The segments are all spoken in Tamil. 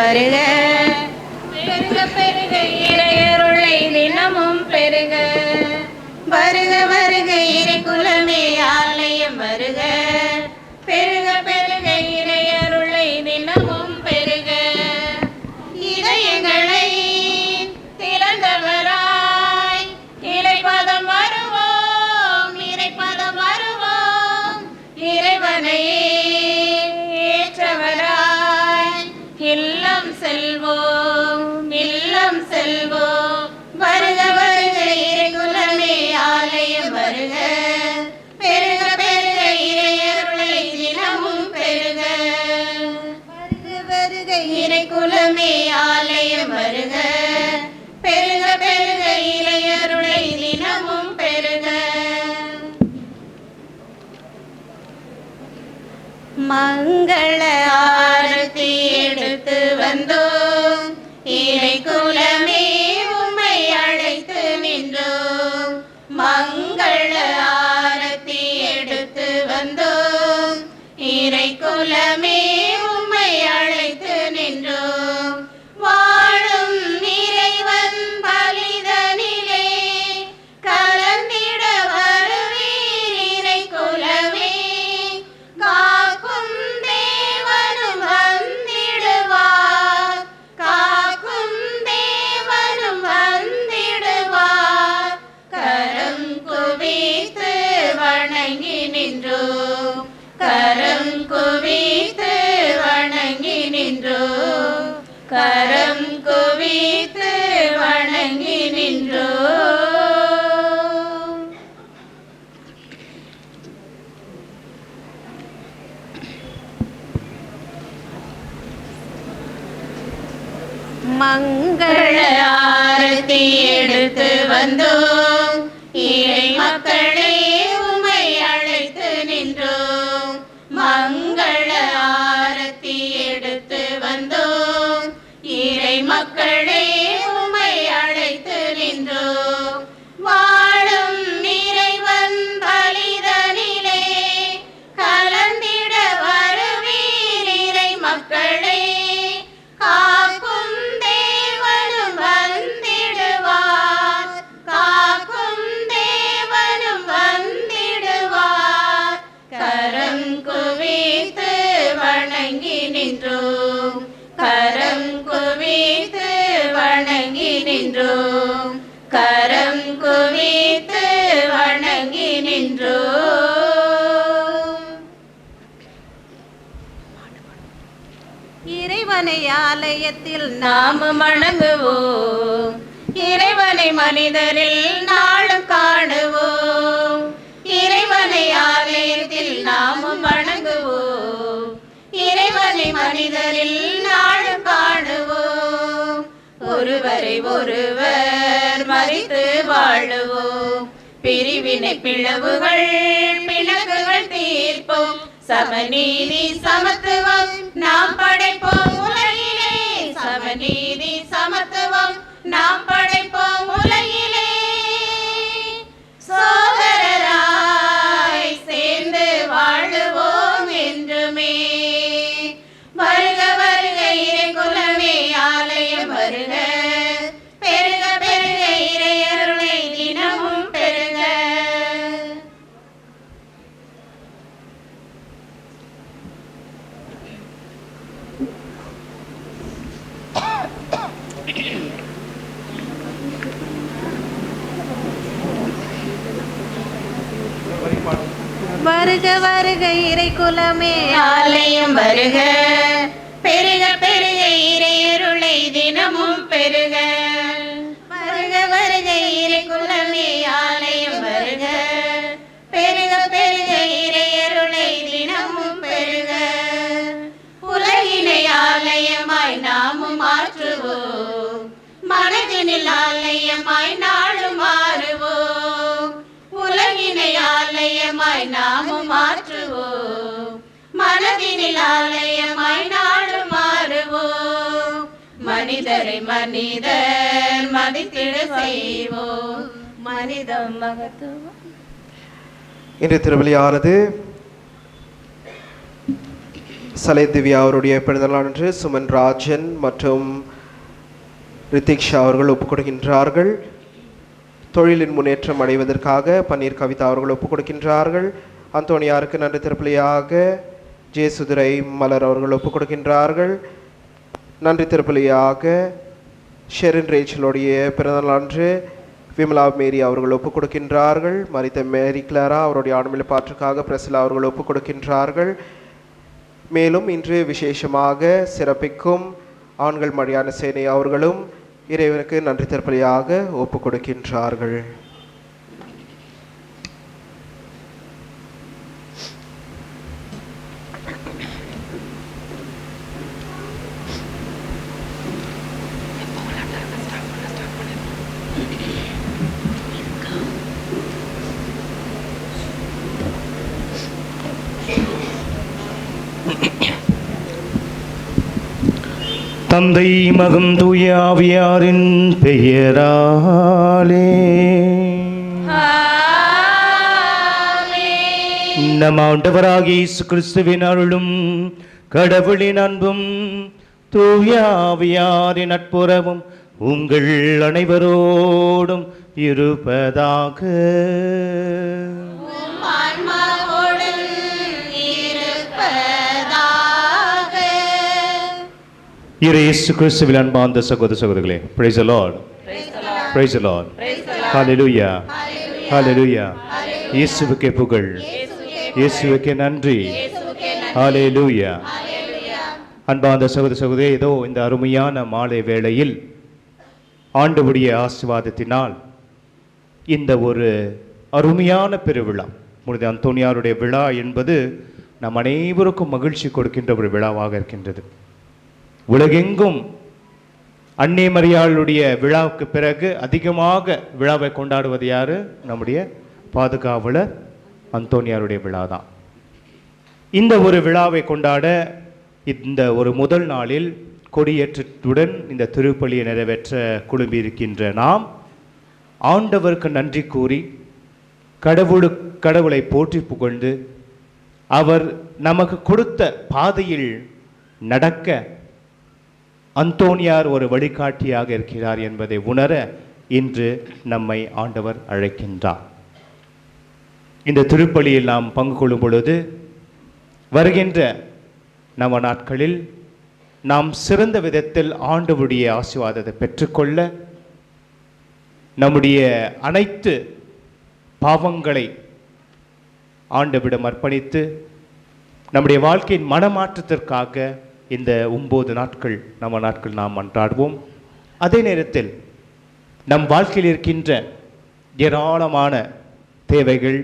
வருக. பெருக பெருக இறையருளை தினமும் பெருக. வருக வருக இறை குலமே ஆலயம் வருக. பெருக பெருக இறையருளை தினமும் பெருக. இதயங்களை திறந்தவராய் இறைபதம் வருவோம், இறைபதம் வருவோம். இறைவனையே ஏற்றவராய் இல்லம் செல்வோம், இல்லம் செல்வோம். வருக வருக இறை குலமே ஆலயம் வருக. பெருக பெருக இறையருளை தினமும் பெருக. வருக வருக இறை குலமே ஆலயம் வருக. பெருக பெருக இறையருளை தினமும் பெருக. மங்கள ஆரத்தி எடுத்து வந்தோம், இறை குலமே உம்மை அழைத்து நின்றோம். மங்கள ஆரத்தி எடுத்து வந்தோம், இறை குலமே உம்மை அழைத்து நின்றோம். வாழும் இறைவன் பலிதனிலே கலந்திட வருவீர் இறை குலமே. காக்கும் தேவனும் வந்திடுவார், காக்கும் தேவனும் வந்திடுவார். கரம் குவித்து வணங்கி நின்றோம், கரம் குவித்து வணங்கி நின்றோம், கரம் குவித்து வணங்கி நின்றோம். மங்கள ஆரத்தி எடுத்து வந்தோம், இறை மக்களே உம்மை அழைத்து நின்றோம். மங்கள ஆரத்தி எடுத்து வந்தோம், இறை மக்களே உம்மை அழைத்து நின்றோம். வாழும் இறைவன் பலிதனிலே கலந்திட வருவீர் இறை மக்களே. காக்கும் தேவனும் வந்திடுவார், காக்கும் தேவனும் வந்திடுவார். கரம் குவித்து வணங்கி நின்றோம், கரம் குவித்து வணங்கி நின்றோம், கரம் குவித்து வணங்கி நின்றோம். இறைவனை ஆலயத்தில் நாம் வணங்குவோம், இறைவனை மனிதரில் நாளும் காணுவோம். இறைவனை ஆலயத்தில் நாம் வணங்குவோம், இறைவனை மனிதரில் நாளும் காணுவோம். ஒருவரை ஒருவர் மதித்து வாழுவோம், பிரிவினை பிளவுகள் பிணக்குகள் தீர்ப்போம். சமநீதி சமத்துவம் நாம் படைப்போம் உலகிலே, சமநீதி சமத்துவம் நாம் படைப்போம் உலகிலே. சோதரராய் சேர்ந்து வாழுவோம் என்றுமே. வருக வருக இறை குலமே ஆலயம் வருக. பெருக பெருக இறையருளை தினமும் பெருக. வருக வருக இறை குலமே ஆலயம் வருக. பெருக பெருக இறையருளை தினமும் பெருக. வருக வருக இறை குலமே ஆலயம் வருக. பெருக பெருக இறையருளை தினமும் பெருக. உலகினை ஆலயமாய் நாமும் மாற்றுவோம், மனதினில் ஆலயமாய் நாளும் மாறுவோம். உலகினை ஆலயமாய் நாமும் மாற்றுவோம், மனதினில் ஆலயமாய் நாளும் மாறுவோம். மனிதரை மனிதர் மதித்திட செய்வோம், மனிதம் மகத்துவம். இன்று திருவள்ளியானது சலை திவ்யா அவருடைய பிறந்தநாளன்று சுமன் ராஜன் மற்றும் ரித்திக்ஷா அவர்கள் ஒப்புக் கொடுக்கின்றார்கள். தொழிலின் முன்னேற்றம் அடைவதற்காக பன்னீர் கவிதா அவர்கள் ஒப்புக் கொடுக்கின்றார்கள். அந்தோனியாருக்கு நன்றி திருப்பலியாக ஜேசுதுரை மலர் அவர்கள் ஒப்புக் கொடுக்கின்றார்கள். நன்றி திருப்பலியாக ஷெரின் ரேச்சலுடைய பிறந்தநாளன்று விமலா மேரி அவர்கள் ஒப்புக் கொடுக்கின்றார்கள். மரித்த மேரி கிளாரா அவருடைய ஆண்மையில பாற்றுக்காக பிரசிலா அவர்கள் ஒப்புக் கொடுக்கின்றார்கள். மேலும் இன்று விசேஷமாக சிறப்பிக்கும் ஆண்கள் மடியான சேனை அவர்களும் இறைவனுக்கு நன்றி திருப்பலியாக ஒப்புக் கொடுக்கின்றார்கள். தந்தை மகன் தூய ஆவியாரின் பெயராலே நம் ஆண்டவராகிய இயேசு கிறிஸ்துவின் அருளும் கடவுளின் அன்பும் தூய ஆவியாரின் நட்புறவும் உங்கள் அனைவரோடும் இருப்பதாக. இயேசு கிறிஸ்துவில் அன்பார்ந்த சகோதர சகோதரிகளே, praise the Lord, praise the Lord, hallelujah, hallelujah. இயேசுவுக்கே புகழ், இயேசுவுக்கே நன்றி, hallelujah. அன்பார்ந்த சகோதர சகோதரி, ஏதோ இந்த அருமையான மாலை வேளையில் ஆண்டவருடைய ஆசீர்வாதத்தினால் இந்த ஒரு அருமையான பெருவிழா, புனித அந்தோனியாருடைய விழா என்பது நம் அனைவருக்கும் மகிழ்ச்சி கொடுக்கின்ற ஒரு விழாவாக இருக்கின்றது. உலகெங்கும் அன்னை மரியாளுடைய விழாவுக்கு பிறகு அதிகமாக விழாவை கொண்டாடுவது யாரு? நம்முடைய பாதுகாவலர் அந்தோனியாருடைய விழா தான். இந்த ஒரு விழாவை கொண்டாட இந்த ஒரு முதல் நாளில் கொடியேற்றத்துடன் இந்த திருப்பலியை நிறைவேற்ற குழும்பி இருக்கின்ற நாம் ஆண்டவருக்கு நன்றி கூறி கடவுளை போற்றி புகழ்ந்து அவர் நமக்கு கொடுத்த பாதையில் நடக்க அந்தோனியார் ஒரு வழிகாட்டியாக இருக்கிறார் என்பதை உணர இன்று நம்மை ஆண்டவர் அழைக்கின்றார். இந்த திருப்பலியில் நாம் பங்கு கொள்ளும் பொழுது வருகின்ற நவ நாட்களில் நாம் சிறந்த விதத்தில் ஆண்டவருடைய ஆசீர்வாதத்தை பெற்றுக்கொள்ள நம்முடைய அனைத்து பாவங்களை ஆண்டவரிடம் அர்ப்பணித்து நம்முடைய வாழ்க்கையின் மனமாற்றத்திற்காக இந்த 9 நாட்கள் நம்ம நாட்கள் நாம் மன்றாடுவோம். அதே நேரத்தில் நம் வாழ்க்கையில் இருக்கின்ற ஏராளமான தேவைகள்,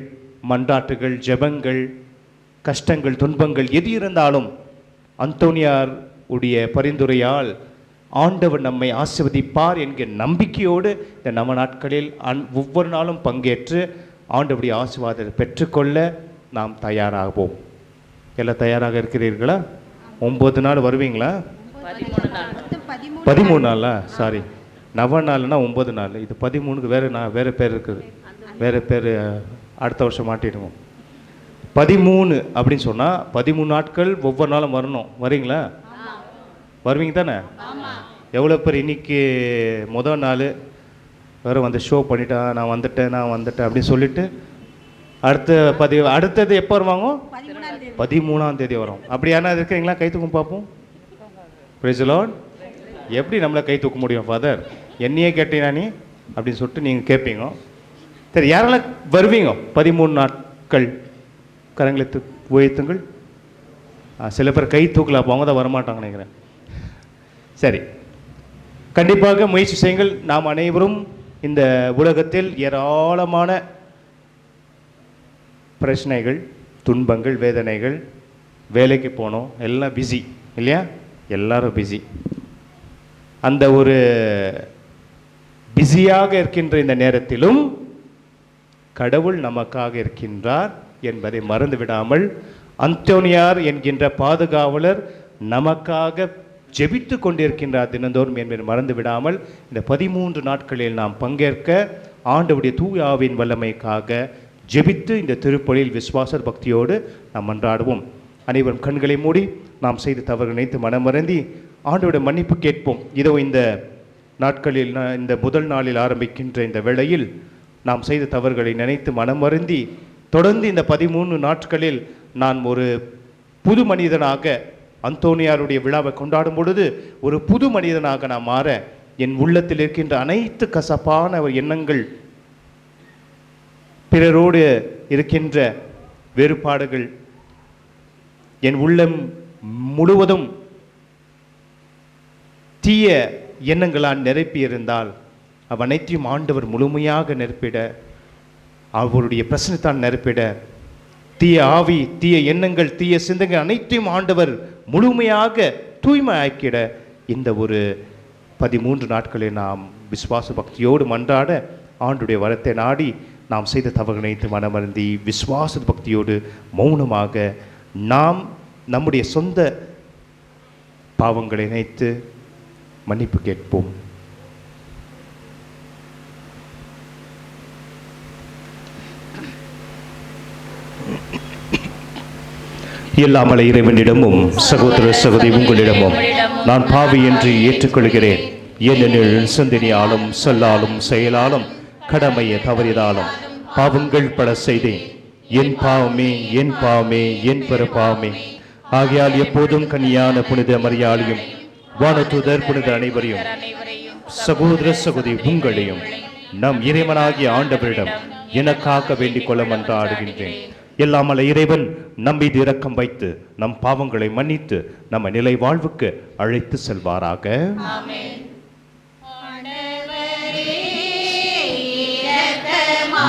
மன்றாட்டுகள், ஜெபங்கள், கஷ்டங்கள், துன்பங்கள் எது இருந்தாலும் அந்தோனியார் உடைய பரிந்துரையால் ஆண்டவர் நம்மை ஆசீர்வதிப்பார் என்கிற நம்பிக்கையோடு இந்த நவ நாட்களில் ஒவ்வொரு நாளும் பங்கேற்று ஆண்டவருடைய ஆசீர்வாதத்தை பெற்றுக்கொள்ள நாம் தயாராகுவோம். எல்லாம் தயாராக இருக்கிறீர்களா? 9 நாள் வருவீங்களா? 13 நாளா? சாரி, நவ நாள்னா 9 நாள். இது 13க்கு வேறு பேர் இருக்குது, வேறு பேர் அடுத்த வருஷம் மாட்டிடுவோம். 13 அப்படின்னு சொன்னால் 13 நாட்கள் ஒவ்வொரு நாளும் வரணும். வரீங்களா? வருவீங்க தானே? எவ்வளோ பேர் இன்னைக்கு முதல் நாள் வேறு வந்து ஷோ பண்ணிட்டா நான் வந்துட்டேன் அப்படின்னு சொல்லிட்டு அடுத்தது எப்போ வருவாங்க? 13ஆம் தேதி வரும். அப்படி யாரா இருக்கிறீங்களா? கை தூக்கும் பார்ப்போம். Price the Lord. எப்படி நம்மளை கை தூக்க முடியும் ஃபாதர்? என்னையே கேட்டீங்கன்னா நீ அப்படின்னு சொல்லிட்டு நீங்கள் கேட்பீங்க. சரி, யாரெல்லாம் வருவீங்க 13 நாட்கள்? கரங்களை உயர்த்துங்கள். சில பேர் கை தூக்கல, அப்போ அவங்க தான் வரமாட்டாங்க நினைக்கிறேன். சரி, கண்டிப்பாக முயற்சி செய்யுங்கள். நாம் அனைவரும் இந்த உலகத்தில் ஏராளமான பிரச்சனைகள், துன்பங்கள், வேதனைகள், வேலைக்கு போனோம், எல்லாம் பிஸி இல்லையா? எல்லாரும் பிஸி. அந்த ஒரு பிஸியாக இருக்கின்ற இந்த நேரத்திலும் கடவுள் நமக்காக இருக்கின்றார் என்பதை மறந்து விடாமல் அந்தோனியார் என்கின்ற பாதுகாவலர் நமக்காக ஜெபித்து கொண்டிருக்கின்றார் தினந்தோறும் என்பதை மறந்து விடாமல் இந்த 13 நாட்களில் நாம் பங்கேற்க ஆண்டவருடைய தூய ஆவியின் வல்லமைக்காக ஜெபித்து இந்த திருப்பலியில் விசுவாச பக்தியோடு நாம் மன்றாடுவோம். அனைவரும் கண்களை மூடி நாம் செய்த தவறு நினைத்து மனமறந்தி ஆண்டவருடைய மன்னிப்பு கேட்போம். இதோ இந்த நாட்களில் இந்த முதல் நாளில் ஆரம்பிக்கின்ற இந்த வேளையில் நாம் செய்த தவறுகளை நினைத்து மனமருந்தி தொடர்ந்து இந்த 13 நாட்களில் நான் ஒரு புது மனிதனாக அந்தோனியாருடைய விழாவை கொண்டாடும் பொழுது ஒரு புது மனிதனாக நான் மாற என் உள்ளத்தில் இருக்கின்ற அனைத்து கசப்பான எண்ணங்கள், பிறரோடு இருக்கின்ற வேறுபாடுகள், என் உள்ளம் முழுவதும் தீய எண்ணங்களால் நிரப்பியிருந்தால் அனைத்தையும் ஆண்டவர் முழுமையாக நிரப்பிட, அவருடைய பிரச்சனைத்தான் நிரப்பிட, தீய ஆவி, தீய எண்ணங்கள், தீய சிந்தங்கள் அனைத்தையும் ஆண்டவர் முழுமையாக தூய்மையாக்கிட இந்த ஒரு 13 நாட்களை நாம் விசுவாச பக்தியோடு மன்றாட ஆண்டுடைய வரத்தை நாடி நாம் செய்த தவறு நினைத்து மனமருந்தி விசுவாச பக்தியோடு மௌனமாக நாம் நம்முடைய சொந்த பாவங்களை நினைத்து மன்னிப்பு கேட்போம். எல்லாமலை இறைவனிடமும் சகோதர சகோதரி உங்களிடமும் நான் பாவி என்று ஏற்றுக்கொள்கிறேன். ஏனெனில் சிந்தனையாலும் சொல்லாலும் செயலாலும் கடமையை தவறினாலும் பாவங்கள் பல செய்தேன். என் பாவமே, என் பாவமே, என் பாவமே. ஆகையால் எப்போதும் கன்னியான புனித மரியாளையும் வானதூதர் புனித அனைவரையும் சகோதர சகோதரி உங்களையும் நம் இறைவனாகிய ஆண்டவரிடம் எனக்காக வேண்டிக் கொள்ள மன்றாடுகின்றேன். எல்லாமல்ல இறைவன் நம் மீது இரக்கம் வைத்து நம் பாவங்களை மன்னித்து நம்ம நிலை வாழ்வுக்கு அழைத்து செல்வாராக.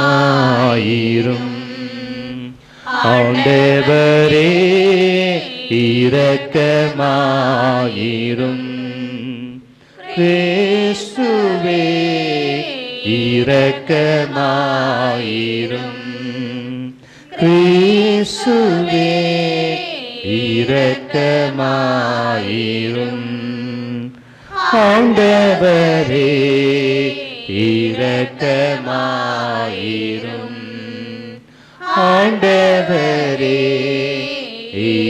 ஆயிரும் ஆண்டவரே இரக்கமாயிரும், கிறிஸ்துவே இரக்கமாயிரும், கிறிஸ்துவே இரக்கமாயிரும், ஆண்டவரே இரக்கமாயிரும், ஆண்டவரே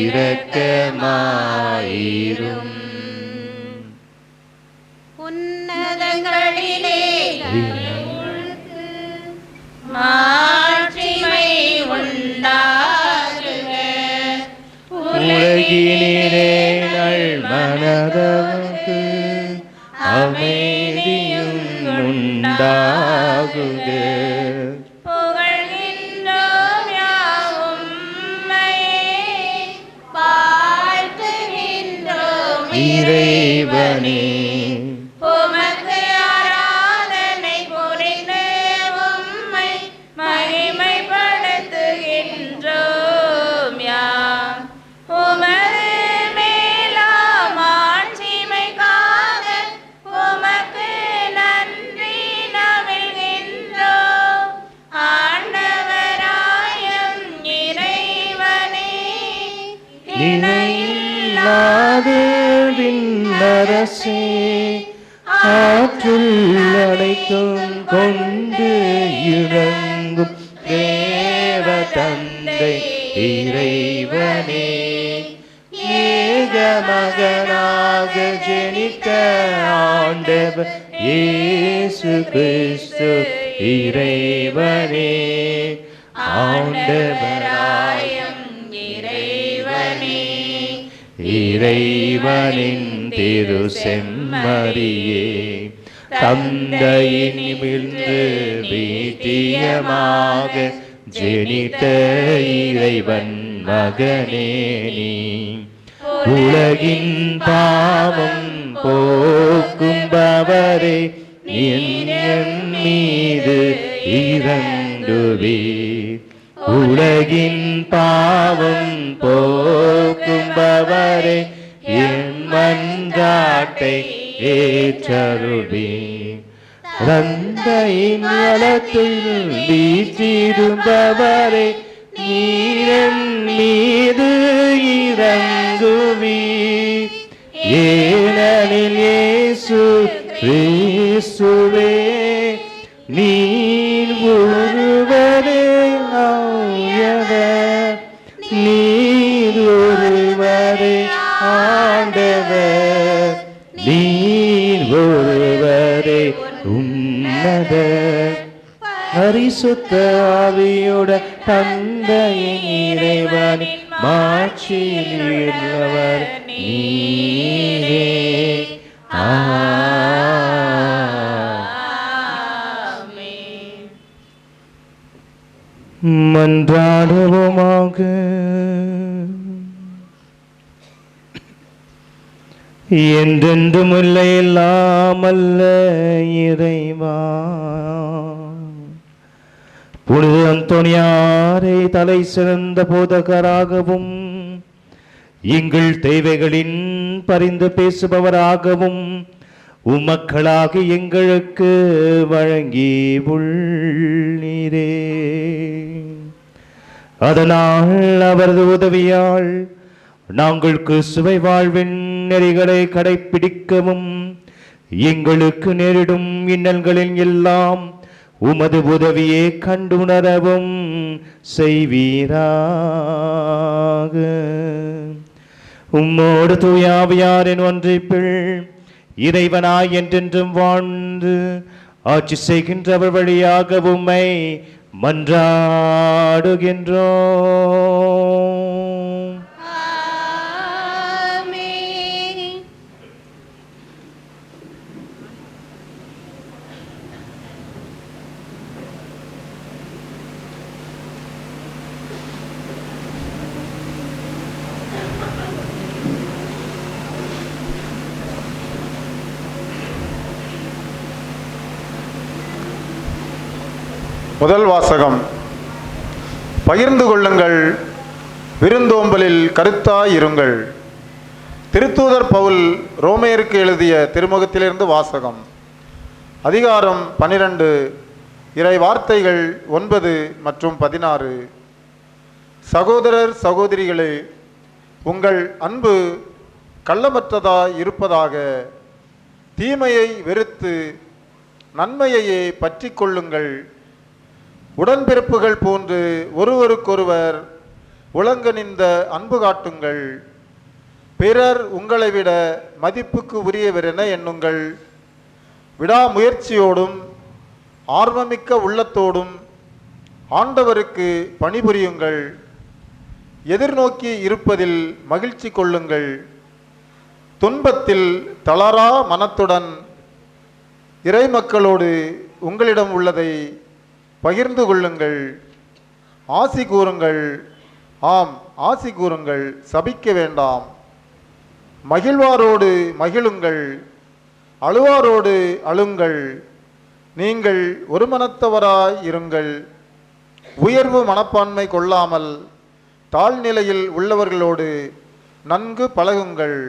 இரக்கமாயிரும். உன்னதங்களிலே மாட்சிமை உண்டாகுக, உலகினிலே நல்மனதமுக்கு அமைதியும் உண்டாகுக. புகழ்கின்றோம் யாவும் உம்மையே, வாழ்த்துகின்றோம் இறைவனே, உமக்கு ஆராதனை புரிந்து உம்மை மகிமைப்படுத்துகின்றோம் யாம். உமது மேலாம் ஆட்சிமைக்காக உமக்கு நன்றி நவிழ்கின்றோம். ஆண்டவராயும் இறைவனே, இணையில்லாத விண்ணரசே, ஆற்றுள் அனைத்தும் கொண்டு இறங்கும் தேவ தந்தை இறைவனே, ஏக மகனாக ஜனித்த ஆண்டவர் இயேசு கிறிஸ்து இறைவனே, ஆண்டவராயும் இறைவனே, இறைவனின் திரு செம்மறியே, தந்தையின் நிமிர்ந்து வீட்டியமாக ஜெனித்த இறைவன் மகனே நீ, உலகின் பாவம் போக்கும்பவரே என் மீது இறங்குவீர். உலகின் பாவம் போக்கும்பவரே என் மன்றாட்டை ஏற்றருள்வீர். தந்தையின் வலத்தில் வீற்றிருப்பவரே நீரன் மீது இறங்குவீர். ஏனெனில் இயேசு கிறிஸ்துவே நீர் ஒருவரே ஆயவர், நீர் ஒரு நீர் ஒருவரே உன்னத பரிசுத்த ஆவியோட தந்தையே இறைவனின் மாட்சியில் உள்ளவர் நீரே. மன்றாடுவோமாக. என்றென்றும் இல்லை இல்லாமல்ல இறைவா, புனித அந்தோனியாரை தலை சிறந்த போதகராகவும் எங்கள் தேவைகளின் பரிந்து பேசுபவராகவும் உமக்களாக எங்களுக்கு வழங்கி உள்ளீரே. அதனால் அவரது உதவியால் நாங்கள் கிறிஸ்துவை வாழ்வின் நெறிகளை கடைப்பிடிக்கவும் எங்களுக்கு நேரிடும் இன்னல்களில் எல்லாம் உமது உதவியை கண்டுணரவும் செய்வீராக. உம்மோடு தூயாவியாரின் ஒன்றிப்பில் இறைவனாய் என்றென்றும் வாழ்ந்து ஆட்சி செய்கின்றவர் வழியாக உம்மை மன்றாடுகின்றோம். முதல் வாசகம். பகிர்ந்து கொள்ளுங்கள், விருந்தோம்பலில் கருத்தாயிருங்கள். திருத்தூதர் பவுல் ரோமேயருக்கு எழுதிய திருமுகத்திலிருந்து வாசகம். அதிகாரம் 12, இறை வார்த்தைகள் 9 மற்றும் 16. சகோதரர் சகோதரிகளே, உங்கள் அன்பு கள்ளமற்றதாய் இருப்பதாக. தீமையை வெறுத்து நன்மையையே பற்றி கொள்ளுங்கள். உடன்பிறப்புகள் போன்று ஒருவருக்கொருவர் உலங்கனிந்த அன்பு காட்டுங்கள். பிறர் உங்களை விட மதிப்புக்கு உரியவரென எண்ணுங்கள். விடாமுயற்சியோடும் ஆர்வமிக்க உள்ளத்தோடும் ஆண்டவருக்கு பணிபுரியுங்கள். எதிர்நோக்கி இருப்பதில் மகிழ்ச்சி கொள்ளுங்கள். துன்பத்தில் தளரா மனத்துடன் இறைமக்களோடு உங்களிடம் உள்ளதை பகிர்ந்து கொள்ளுங்கள். ஆசி கூறுங்கள், ஆம் ஆசி கூறுங்கள், சபிக்க வேண்டாம். மகிழ்வாரோடு மகிழுங்கள், அழுவாரோடு அழுங்கள். நீங்கள் ஒரு மனத்தவராய் இருங்கள். உயர்வு மனப்பான்மை கொள்ளாமல் தாழ்நிலையில் உள்ளவர்களோடு நன்கு பழகுங்கள்.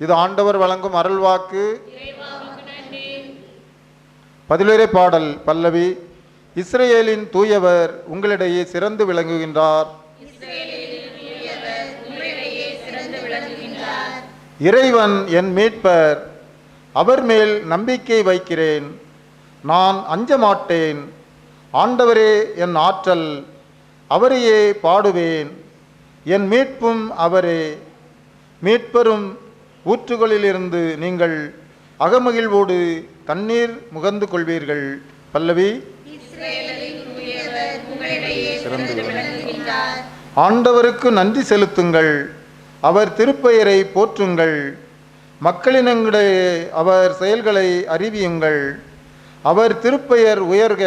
இது ஆண்டவர் வழங்கும் அருள்வாக்கு. பதிலுரை பாடல் பல்லவி. இஸ்ரேலின் தூயவர் உங்களிடையே சிறந்து விளங்குகின்றார். இறைவன் என் மீட்பர், அவர் மேல் நம்பிக்கை வைக்கிறேன். நான் அஞ்ச மாட்டேன். ஆண்டவரே என் ஆற்றல், அவரையே பாடுவேன். என் மீட்பும் அவரே. மீட்பெரும் ஊற்றுகளிலிருந்து நீங்கள் அகமகிழ்வோடு தண்ணீர் முகந்து கொள்வீர்கள். பல்லவி. ஆண்டவருக்கு நன்றி செலுத்துங்கள், அவர் திருப்பெயரை போற்றுங்கள். மக்களினங்களிடையே அவர் செயல்களை அறிவியுங்கள். அவர் திருப்பெயர் உயர்க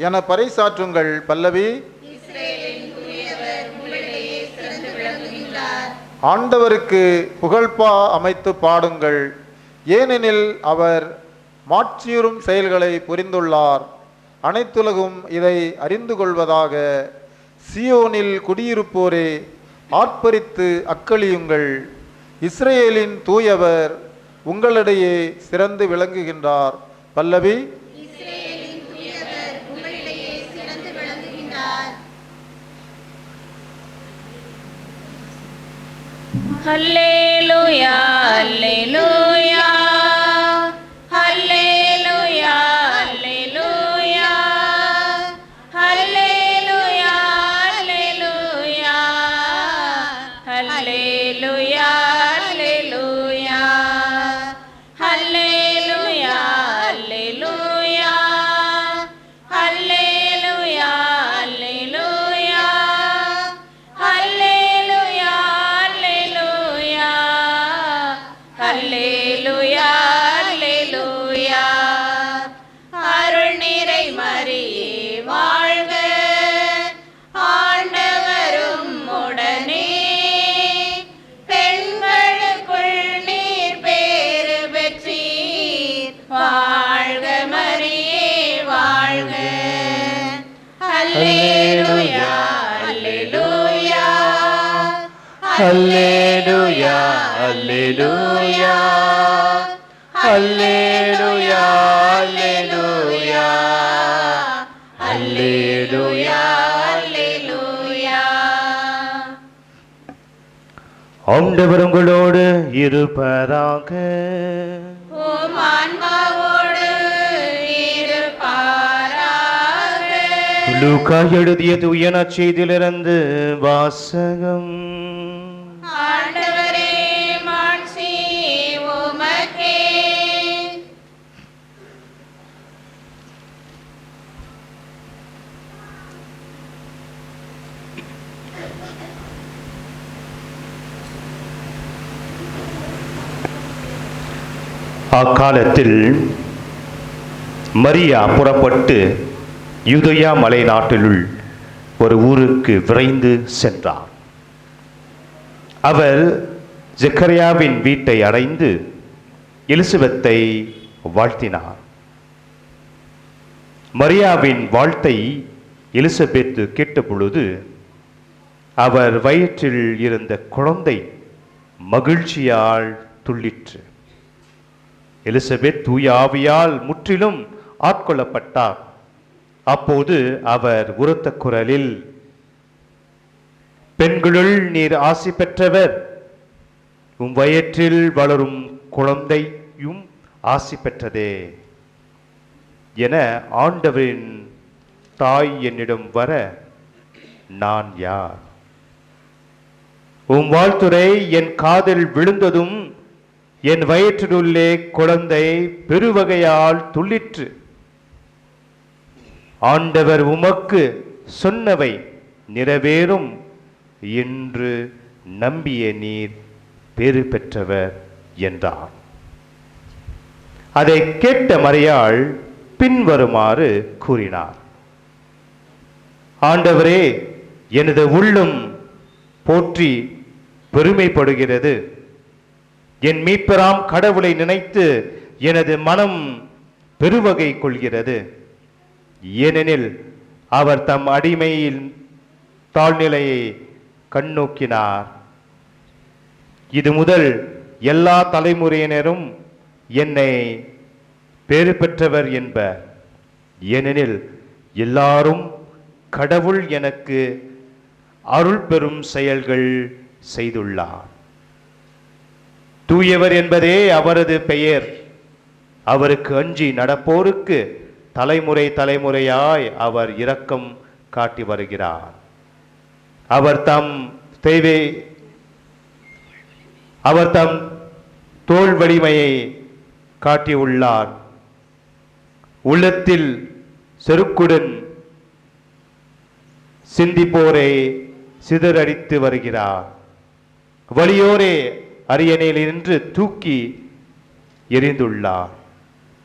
என பறைசாற்றுங்கள். பல்லவி. ஆண்டவருக்கு புகழ்பா அமைத்து பாடுங்கள், ஏனெனில் அவர் மாட்சியுறும் செயல்களை புரிந்துள்ளார். அனைத்துலகும் இதை அறிந்து கொள்வதாக. சியோனில் குடியிருப்போரே ஆர்ப்பரித்து அக்களியுங்கள். இஸ்ரேலின் தூயவர் உங்களிடையே சிறந்து விளங்குகின்றார். பல்லவி. ஹல்லேலூயா ஹல்லேலூயா ஹல்லேலூயா ஹல்லேலூயா ஹல்லேலூயா ஹல்லேலூயா ஹல்லேலூயா. அல்லேலூயா அல்லேலூயா. அருள் நிறை மரியே வாழ்க, ஆண்டவரும் உடனே, பெண்களுக்குள் நீர் பேறு பெற்றீர், வாழ்க மரியே வாழ்க. அல்லேலூயா அல்லேலூயா அல்லேலூயா அல்லேலூயா அல்லேலூயா அல்லேலூயா அல்லேலூயா. அல்லேலூயா. ஆண்டவர் உங்களோடு இருப்பதாக. உம் ஆன்மாவோடு இருப்பாராக. லூக்கா எழுதிய தூய நற்செய்தியிலிருந்து வாசகம். ஆண்டவரே மாட்சி உமக்கே. அக்காலத்தில் மரியா புறப்பட்டு யூதேயா மலை நாட்டிலுள் ஒரு ஊருக்கு விரைந்து சென்றார். அவர் ஜெக்கரியாவின் வீட்டை அடைந்து எலிசபெத்தை வாழ்த்தினார். மரியாவின் வாழ்த்தை எலிசபெத் கேட்ட பொழுது அவர் வயிற்றில் இருந்த குழந்தை மகிழ்ச்சியால் துள்ளிற்று. எலிசபெத் தூய ஆவியால் முற்றிலும் ஆட்கொள்ளப்பட்டார். அப்போது அவர் உரத்த குரலில், பெண்களுள் நீர் ஆசி பெற்றவர், உம் வயிற்றில் வளரும் குழந்தையும் ஆசி பெற்றதே என ஆண்டவரின் தாய் என்னிடம் வர நான் யார்? உம் வாழ்த்துரை என் காதில் விழுந்ததும் என் வயிற்றிலுள்ளே குழந்தை பெருவகையால் துள்ளிற்று. ஆண்டவர் உமக்கு சொன்னவை நிறைவேறும் என்று நம்பிய நீர் பேறு பெற்றவர் என்றார். அதை கேட்ட மரியாள் பின்வருமாறு கூறினார்: ஆண்டவரே, எனது உள்ளம் போற்றி பெருமைப்படுகிறது. என் மீட்பராம் கடவுளை நினைத்து எனது மனம் பெருவகை கொள்கிறது. ஏனெனில் அவர் தம் அடிமையின் தாழ்நிலையை கண்ணோக்கினார். இது முதல் எல்லா தலைமுறையினரும் என்னை பேறு பெற்றவர் என்பர். ஏனெனில் எல்லாரும் கடவுள் எனக்கு அருள் பெறும் செயல்கள் செய்துள்ளார். தூயவர் என்பதே அவரது பெயர். அவருக்கு அஞ்சி நடப்போருக்கு தலைமுறை தலைமுறையாய் அவர் இரக்கம் காட்டி வருகிறார். அவர் தம் தோள் வலிமையை காட்டியுள்ளார். உள்ளத்தில் செருக்குடன் சிந்திப்போரை சிதறடித்து வருகிறார். வலியோரே அரியணையில் நின்று தூக்கி எறிந்துள்ளார்.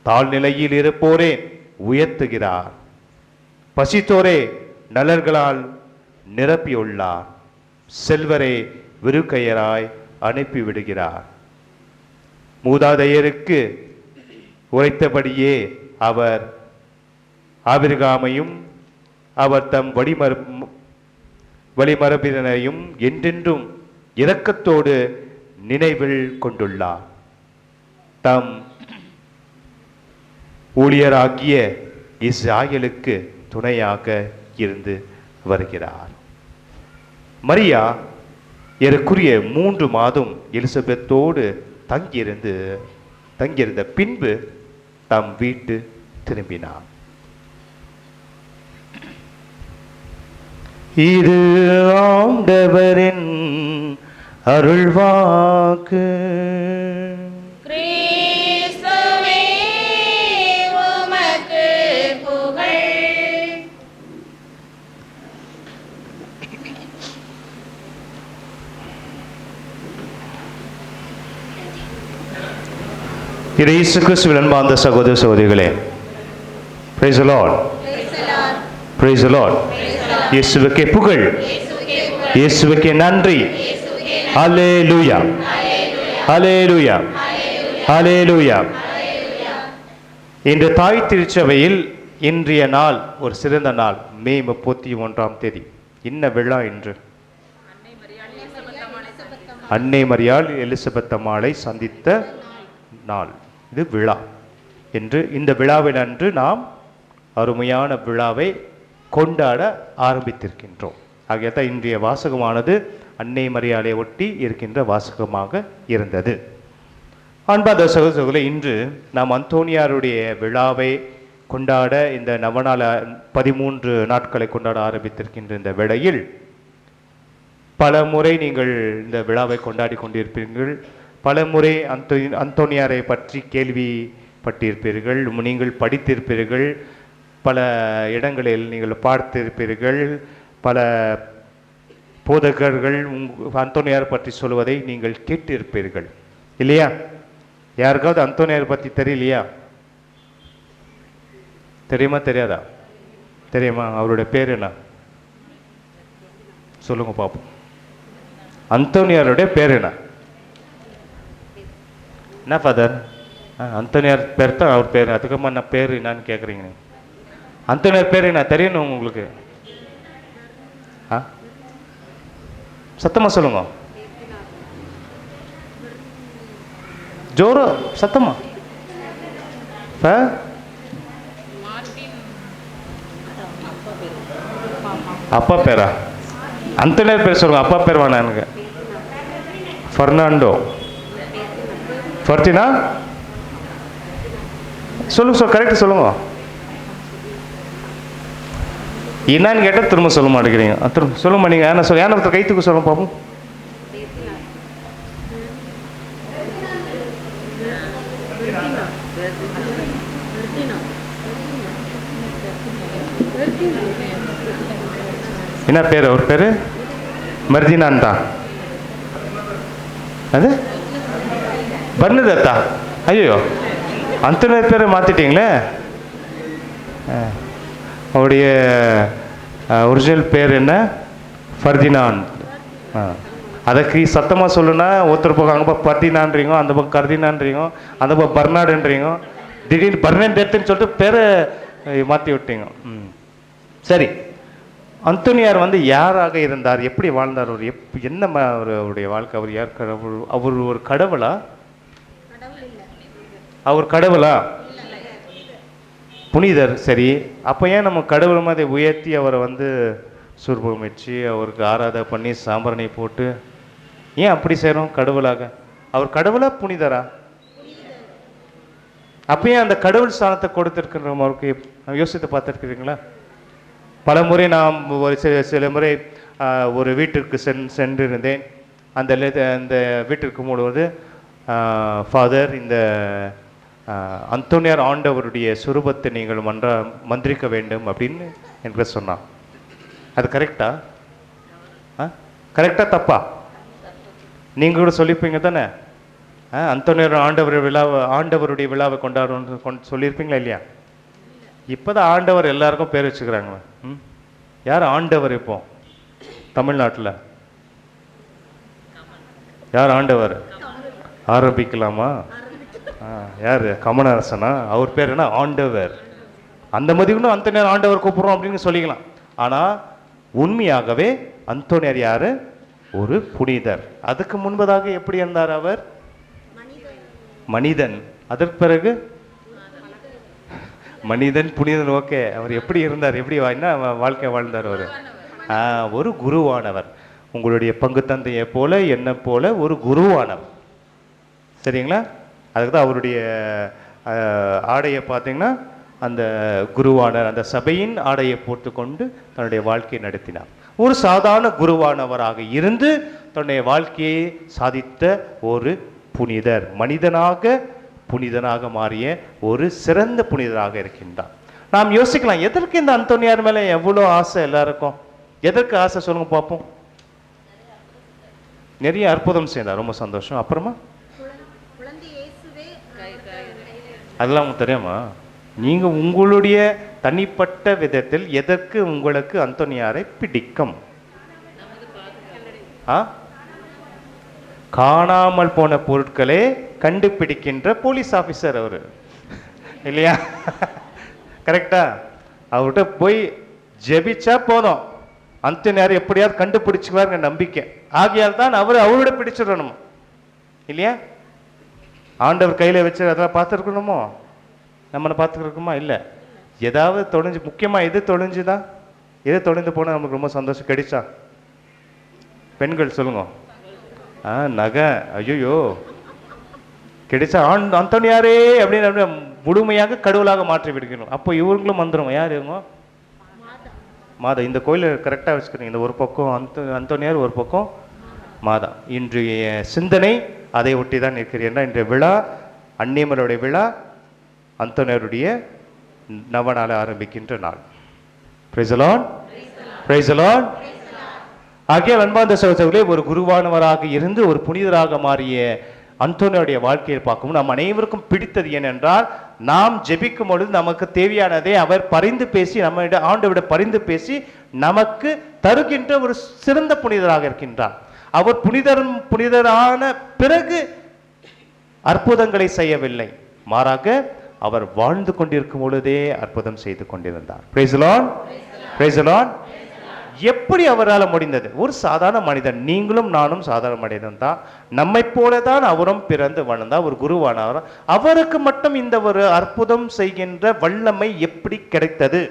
தாழ்நிலையில் இருப்போரே உயர்த்துகிறார். பசித்தோரே நலர்களால் நிரப்பியுள்ளார். செல்வரை விருக்கையராய் அனுப்பிவிடுகிறார். மூதாதையருக்கு உரைத்தபடியே அவர் ஆபிரகாமையும் அவர் தம் வழிமரபினரையும் என்றென்றும் இரக்கத்தோடு நினைவில் கொண்டுள்ளார். தம் ஊழியராகிய இஸ்ராயலுக்கு துணையாக இருந்து வருகிறார். மரியா ஏறக்குறைய 3 மாதம் எலிசபெத்தோடு தங்கியிருந்த பின்பு தம் வீட்டு திரும்பினார். இது ஆண்டவரின் அருள்வாக்கு. கிறிஸ்துவே உமக்கு புகழ். இது இயேசு கிறிஸ்துவின் அன்பார்ந்த சகோதர சகோதரிகளே, praise the Lord, praise the Lord. இயேசுவுக்கே புகழ், இயேசுவுக்கே நன்றி. ஹல்லேலூயா, ஹல்லேலூயா, ஹல்லேலூயா. இன்று தாய் திருச்சபையில் இன்றைய நாள் ஒரு சிறந்த நாள். மே 31ஆம் தேதி இன்ன விழா இன்று. அன்னை மரியாள் எலிசபெத் அம்மாளை சந்தித்த நாள். இது விழா என்று இந்த விழாவின் அன்று நாம் அருமையான விழாவை கொண்டாட ஆரம்பித்திருக்கின்றோம். ஆகியதான் இன்றைய வாசகமானது அன்னை மரியாளை ஒட்டி இருக்கின்ற வாசகமாக இருந்தது. அன்பார்ந்த சகோதரர்களே, இன்று நாம் அந்தோனியாருடைய விழாவை கொண்டாட இந்த நவநாள 13 நாட்களை கொண்டாட ஆரம்பித்திருக்கின்ற இந்த வேளையில் பல முறை நீங்கள் இந்த விழாவை கொண்டாடி கொண்டிருப்பீர்கள். பல முறை அந்தோனியாரை பற்றி கேள்விப்பட்டிருப்பீர்கள், நீங்கள் படித்திருப்பீர்கள், பல இடங்களில் நீங்கள் பார்த்திருப்பீர்கள், பல போதகர்கள் அந்தோனியார் பற்றி சொல்வதை நீங்கள் கேட்டிருப்பீர்கள் இல்லையா? யாருக்காவது அந்தோனியார் பற்றி தெரியலையா? தெரியுமா தெரியாதா? தெரியுமா? அவருடைய பேர் என்ன சொல்லுங்க பார்ப்போம். அந்தோனியாருடைய பேர் என்ன? என்ன ஃபாதர்? அந்தோனியார் பேர் தான் அவர் பேர். அதுக்கப்புறமா என்ன பேர் என்னான்னு கேட்குறீங்க? அந்தோனியார் பேர் என்ன தெரியணும் உங்களுக்கு? சத்தமா சொல்லுங்க, ஜோரோ சத்தமா. அப்பா பேரா? அந்தோனியார் பேர் சொல்லுங்க. அப்பா பேர் வேணா எனக்கு. ஃபெர்னாண்டோ, ஃபர்டினா சொல்லுங்க, கரெக்டாக சொல்லுங்க. என்னன்னு கேட்டால் திரும்ப சொல்ல மாட்டேங்கிறீங்க. திரும்ப சொல்லுமா நீங்கள்? ஏன்னா சொல்ல ஏன்னா ஒருத்தர் கைத்துக்கு சொல்ல பார்ப்போம். என்ன பேர் அவர் பேர்? மர்தினான்தா? அது பர்னதத்தா? ஐயோ, அந்த பேரை மாற்றிட்டீங்களே. அவருடைய ஒரிஜினல் பேர் என்ன? ஃபர்தினாண்ட். அதுக்கு சத்தமாக சொல்லுன்னா ஒருத்தர் பக்கம் அங்கே பக்கம் பர்தினான்றீங்க, அந்த பக்கம் கர்தினான்றீங்க, அந்த பக்கம் பர்னாடுன்றீங்க, திடீர்னு பர்னடெத்துன்னு சொல்லிட்டு பேரை மாற்றி விட்டீங்க. சரி, அந்தோனியார் யாராக இருந்தார்? எப்படி வாழ்ந்தார்? அவர் என்ன அவருடைய வாழ்க்கை? அவர் யார்? கடவுள்? அவர் ஒரு கடவுளா? அவர் கடவுளா? புனிதர். சரி, அப்போ ஏன் நம்ம கடவுள் மாதிரி உயர்த்தி அவரை சூர்பம் வச்சு அவருக்கு ஆராதனை பண்ணி சாம்பிராணி போட்டு ஏன் அப்படி செய்கிறோம் கடவுளாக? அவர் கடவுளா புனிதரா? அப்போ ஏன் அந்த கடவுள் ஸ்தானத்தை கொடுத்துருக்கிறோம் அவருக்கு? யோசித்து பார்த்துருக்கிறீங்களா? பல முறை நாம் ஒரு சில முறை ஒரு வீட்டிற்கு சென்றிருந்தேன். அந்த வீட்டிற்கு போடுவது ஃபாதர், இந்த அந்தோனியார் ஆண்டவருடைய சுரூபத்தை நீங்கள் மந்திரிக்க வேண்டும் அப்படின்னு எனக்கு சொன்னான். அது கரெக்டா? கரெக்டா தப்பா? நீங்கள் கூட சொல்லியிருப்பீங்க தானே? அந்தோனியார் ஆண்டவருடைய விழாவை கொண்டாடணும்னு சொல்லியிருப்பீங்களா இல்லையா? இப்போதான் ஆண்டவர் எல்லாருக்கும் பேர் வச்சுக்கிறாங்க. யார் ஆண்டவர் இப்போ தமிழ்நாட்டில்? யார் ஆண்டவர்? ஆரம்பிக்கலாமா? யார்? கமலஹாசனா? அவர் பேர் என்ன? ஆண்டவர். அந்த மதிப்புன்னு அந்தோனியார் ஆண்டவர் கூப்பிடுறோம் அப்படின்னு சொல்லிக்கலாம். ஆனால் உண்மையாகவே அந்தோனியார் யார்? ஒரு புனிதர். அதுக்கு முன்பதாக எப்படி இருந்தார் அவர்? மனிதன். அதற்கு பிறகு மனிதன், புனிதன். ஓகே, அவர் எப்படி இருந்தார்? எப்படி என்ன வாழ்க்கை வாழ்ந்தார் அவர்? ஒரு குருவானவர். உங்களுடைய பங்கு தந்தையை போல என்னை போல ஒரு குருவானவர். சரிங்களா? அதுக்கு தான் அவருடைய ஆடையை பார்த்தீங்கன்னா அந்த குருவானர் அந்த சபையின் ஆடையை போட்டு கொண்டு தன்னுடைய வாழ்க்கையை நடத்தினார். ஒரு சாதாரண குருவானவராக இருந்து தன்னுடைய வாழ்க்கையை சாதித்த ஒரு புனிதர். புனிதனாக மாறிய ஒரு சிறந்த புனிதராக இருக்கின்றார். நாம் யோசிக்கலாம், எதற்கு இந்த அந்தோனியார் மேலே எவ்வளோ ஆசை எல்லாருக்கும்? எதற்கு ஆசை சொல்லுங்க பார்ப்போம். நிறைய அற்புதம் செய்தார், ரொம்ப சந்தோஷம். அப்புறமா அதெல்லாம் உங்களுக்கு தெரியுமா? நீங்க உங்களுடைய தனிப்பட்ட விதத்தில் எதற்கு உங்களுக்கு அந்தோனியாரை பிடிக்கும்? காணாமல் போன பொருட்களை கண்டுபிடிக்கின்ற போலீஸ் ஆபீசர் அவரு, இல்லையா? கரெக்டா? அவர்கிட்ட போய் ஜெபிச்சா போதும், அந்தோனியார் எப்படியாவது கண்டுபிடிச்சுவாருங்க நம்பிக்கை. ஆகையால் தான் அவரோட பிடிச்சிடணும், இல்லையா? ஆண்டவர் கையில வச்சு அதெல்லாம் பார்த்துருக்கணுமோ? நம்மளை பார்த்துருக்குமா? இல்லை. ஏதாவது தொலைஞ்சு, முக்கியமா எது தொலைஞ்சுதான், எது தொலைந்து போனால் நமக்கு ரொம்ப சந்தோஷம் கிடைச்சா? பெண்கள் சொல்லுங்க. நகை, ஐயோ கிடைச்சா அந்தோனியாரே அப்படின்னு முழுமையாக கடவுளாக மாற்றி விடுக்கணும். அப்போ இவங்களும் வந்துடும். யார் இவங்க? மாதா. இந்த கோயிலை கரெக்டாக வச்சுக்கிறீங்க. இந்த ஒரு பக்கம் அந்தோனியார், ஒரு பக்கம் மாதா. இன்றைய சிந்தனை அதை ஒட்டி தான் இருக்கிறீர்கள். இன்றைய விழா அன்னியம்மனுடைய விழா, அந்தோனியாருடைய நவநாள ஆரம்பிக்கின்ற நாள். Price the lord, praise the Lord. ஆகிய அன்பார்ந்த சகோதரர்களே, ஒரு குருவானவராக இருந்து ஒரு புனிதராக மாறிய அந்தோனியாருடைய வாழ்க்கையை பார்க்கும் நம் அனைவருக்கும் பிடித்தது ஏனென்றால், நாம் ஜெபிக்கும் பொழுது நமக்கு தேவையானதை அவர் பரிந்து பேசி, நம்ம ஆண்டவரிட பரிந்து பேசி நமக்கு தருகின்ற ஒரு சிறந்த புனிதராக இருக்கின்றார். அவர் புனிதரான பிறகு அற்புதங்களை செய்யவில்லை, மாறாக அவர் வாழ்ந்து கொண்டிருக்கும் பொழுதே அற்புதம் செய்து கொண்டிருந்தார். Price the lord, praise the Lord. எப்படி அவரால் முடிந்தது? ஒரு சாதாரண மனிதன், நீங்களும் நானும் சாதாரண மனிதன் தான். நம்மை போலதான் அவரும் பிறந்து வளர்ந்தார், ஒரு குருவானவர். அவருக்கு மட்டும் இந்த ஒரு அற்புதம் செய்கின்ற வல்லமை எப்படி கிடைத்தது,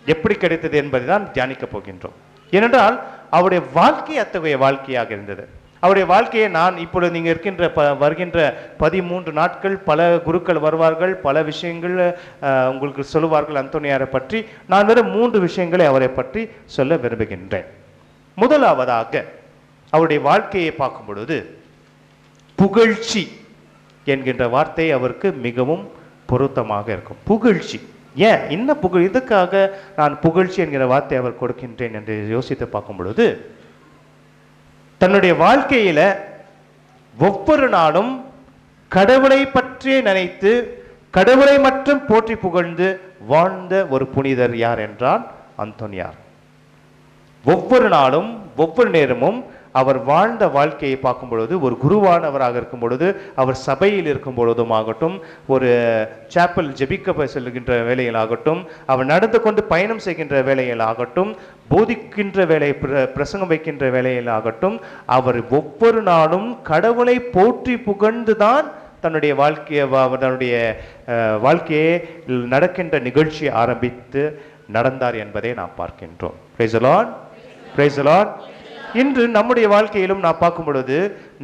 எப்படி கிடைத்தது என்பதை தான் தியானிக்க போகின்றோம். ஏனென்றால் அவருடைய வாழ்க்கை அத்தகைய வாழ்க்கையாக இருந்தது. அவருடைய வாழ்க்கையை நான் இப்பொழுது நீங்கள் இருக்கின்ற வருகின்ற 13 நாட்கள் பல குருக்கள் வருவார்கள், பல விஷயங்கள் உங்களுக்கு சொல்லுவார்கள் அந்தோனியாரை பற்றி. நான் வெறும் 3 விஷயங்களை அவரை பற்றி சொல்ல விரும்புகின்றேன். முதலாவதாக அவருடைய வாழ்க்கையை பார்க்கும் பொழுது புகழ்ச்சி என்கின்ற வார்த்தை அவருக்கு மிகவும் பொருத்தமாக இருக்கும். புகழ்ச்சி. ஏன் என்ன புகழ், இதுக்காக நான் புகழ்ச்சி என்கிற வார்த்தை அவர் கொடுக்கின்றேன் என்று யோசித்து பார்க்கும் பொழுது, தன்னுடைய வாழ்க்கையில ஒவ்வொரு நாளும் கடவுளை பற்றி நினைத்து கடவுளை மட்டும் போற்றி புகழ்ந்து வாழ்ந்த ஒரு புனிதர் யார் என்றால் அந்தோனியார். ஒவ்வொரு நாளும் ஒவ்வொரு நேரமும் அவர் வாழ்ந்த வாழ்க்கையை பார்க்கும் பொழுது, ஒரு குருவானவராக இருக்கும் பொழுது, அவர் சபையில் இருக்கும் பொழுதும் ஆகட்டும், ஒரு சாப்பல் ஜெபிக்க செல்கின்ற வேலையில் ஆகட்டும், அவர் நடந்து கொண்டு பயணம் செய்கின்ற வேலையில் ஆகட்டும், போதிக்கின்ற வேலை, பிரசங்கம் வைக்கின்ற வேலையில் ஆகட்டும், அவர் ஒவ்வொரு நாளும் கடவுளை போற்றி புகழ்ந்து தான் தன்னுடைய வாழ்க்கையை நடக்கின்ற நிகழ்ச்சியை ஆரம்பித்து நடந்தார் என்பதை நாம் பார்க்கின்றோம். Price the lord, praise the Lord. இன்று நம்முடைய வாழ்க்கையிலும் நாம் பார்க்கும் பொழுது,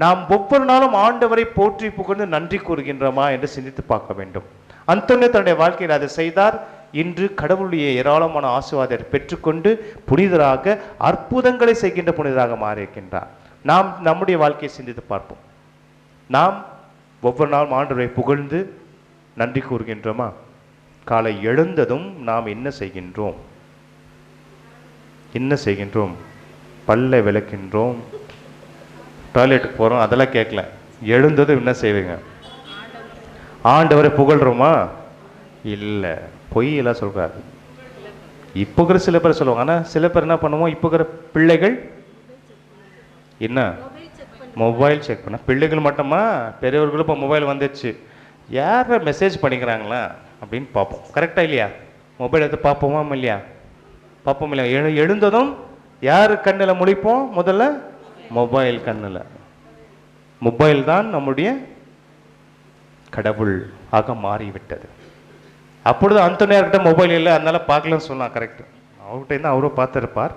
நாம் ஒவ்வொரு நாளும் ஆண்டவரை போற்றி புகழ்ந்து நன்றி கூறுகின்றோமா என்று சிந்தித்து பார்க்க வேண்டும். அந்தோனியார் தன்னுடைய வாழ்க்கையில் அதை செய்தார். இன்று கடவுளுடைய ஏராளமான ஆசீர்வாதத்தை பெற்றுக்கொண்டு புனிதராக அற்புதங்களை செய்கின்ற புனிதராக மாறியிருக்கின்றார். நாம் நம்முடைய வாழ்க்கையை சிந்தித்து பார்ப்போம். நாம் ஒவ்வொரு நாளும் ஆண்டவரை புகழ்ந்து நன்றி கூறுகின்றோமா? காலை எழுந்ததும் நாம் என்ன செய்கின்றோம்? என்ன செய்கின்றோம்? பல்லை விளக்கின்றோம், டாய்லெட்டுக்கு போகிறோம், அதெல்லாம் கேட்கல. எழுந்ததும் என்ன செய்வீங்க? ஆண்டவரை புகழ்றோமா? இல்லை, பொய்யெல்லாம் சொல்கிறாரு. இப்போ இருக்கிற சில பேர் சொல்லுவாங்க. ஆனால் சில பேர் என்ன பண்ணுவோம், இப்போ இருக்கிற பிள்ளைகள் என்ன மொபைல் செக் பண்ண. பிள்ளைகள் மட்டுமா, பெரியவர்களும் இப்போ மொபைல் வந்துடுச்சு. யாரை மெசேஜ் பண்ணிக்கிறாங்களா அப்படின்னு பார்ப்போம். கரெக்டாக இல்லையா? மொபைல் எடுத்து பார்ப்போமா இல்லையா? பார்ப்போம் இல்லையா? எழுந்ததும் யார் கண்ணில் முழிப்போம்? முதல்ல மொபைல் கண்ணில். மொபைல் தான் நம்முடைய கடவுள் ஆக மாறிவிட்டது. அப்பொழுது அந்தோனியார்கிட்ட மொபைல் இல்லை, அதனால பார்க்கலன்னு சொல்லலாம். கரெக்ட், அவர்கிட்ட இருந்தால் அவரும் பார்த்துருப்பார்,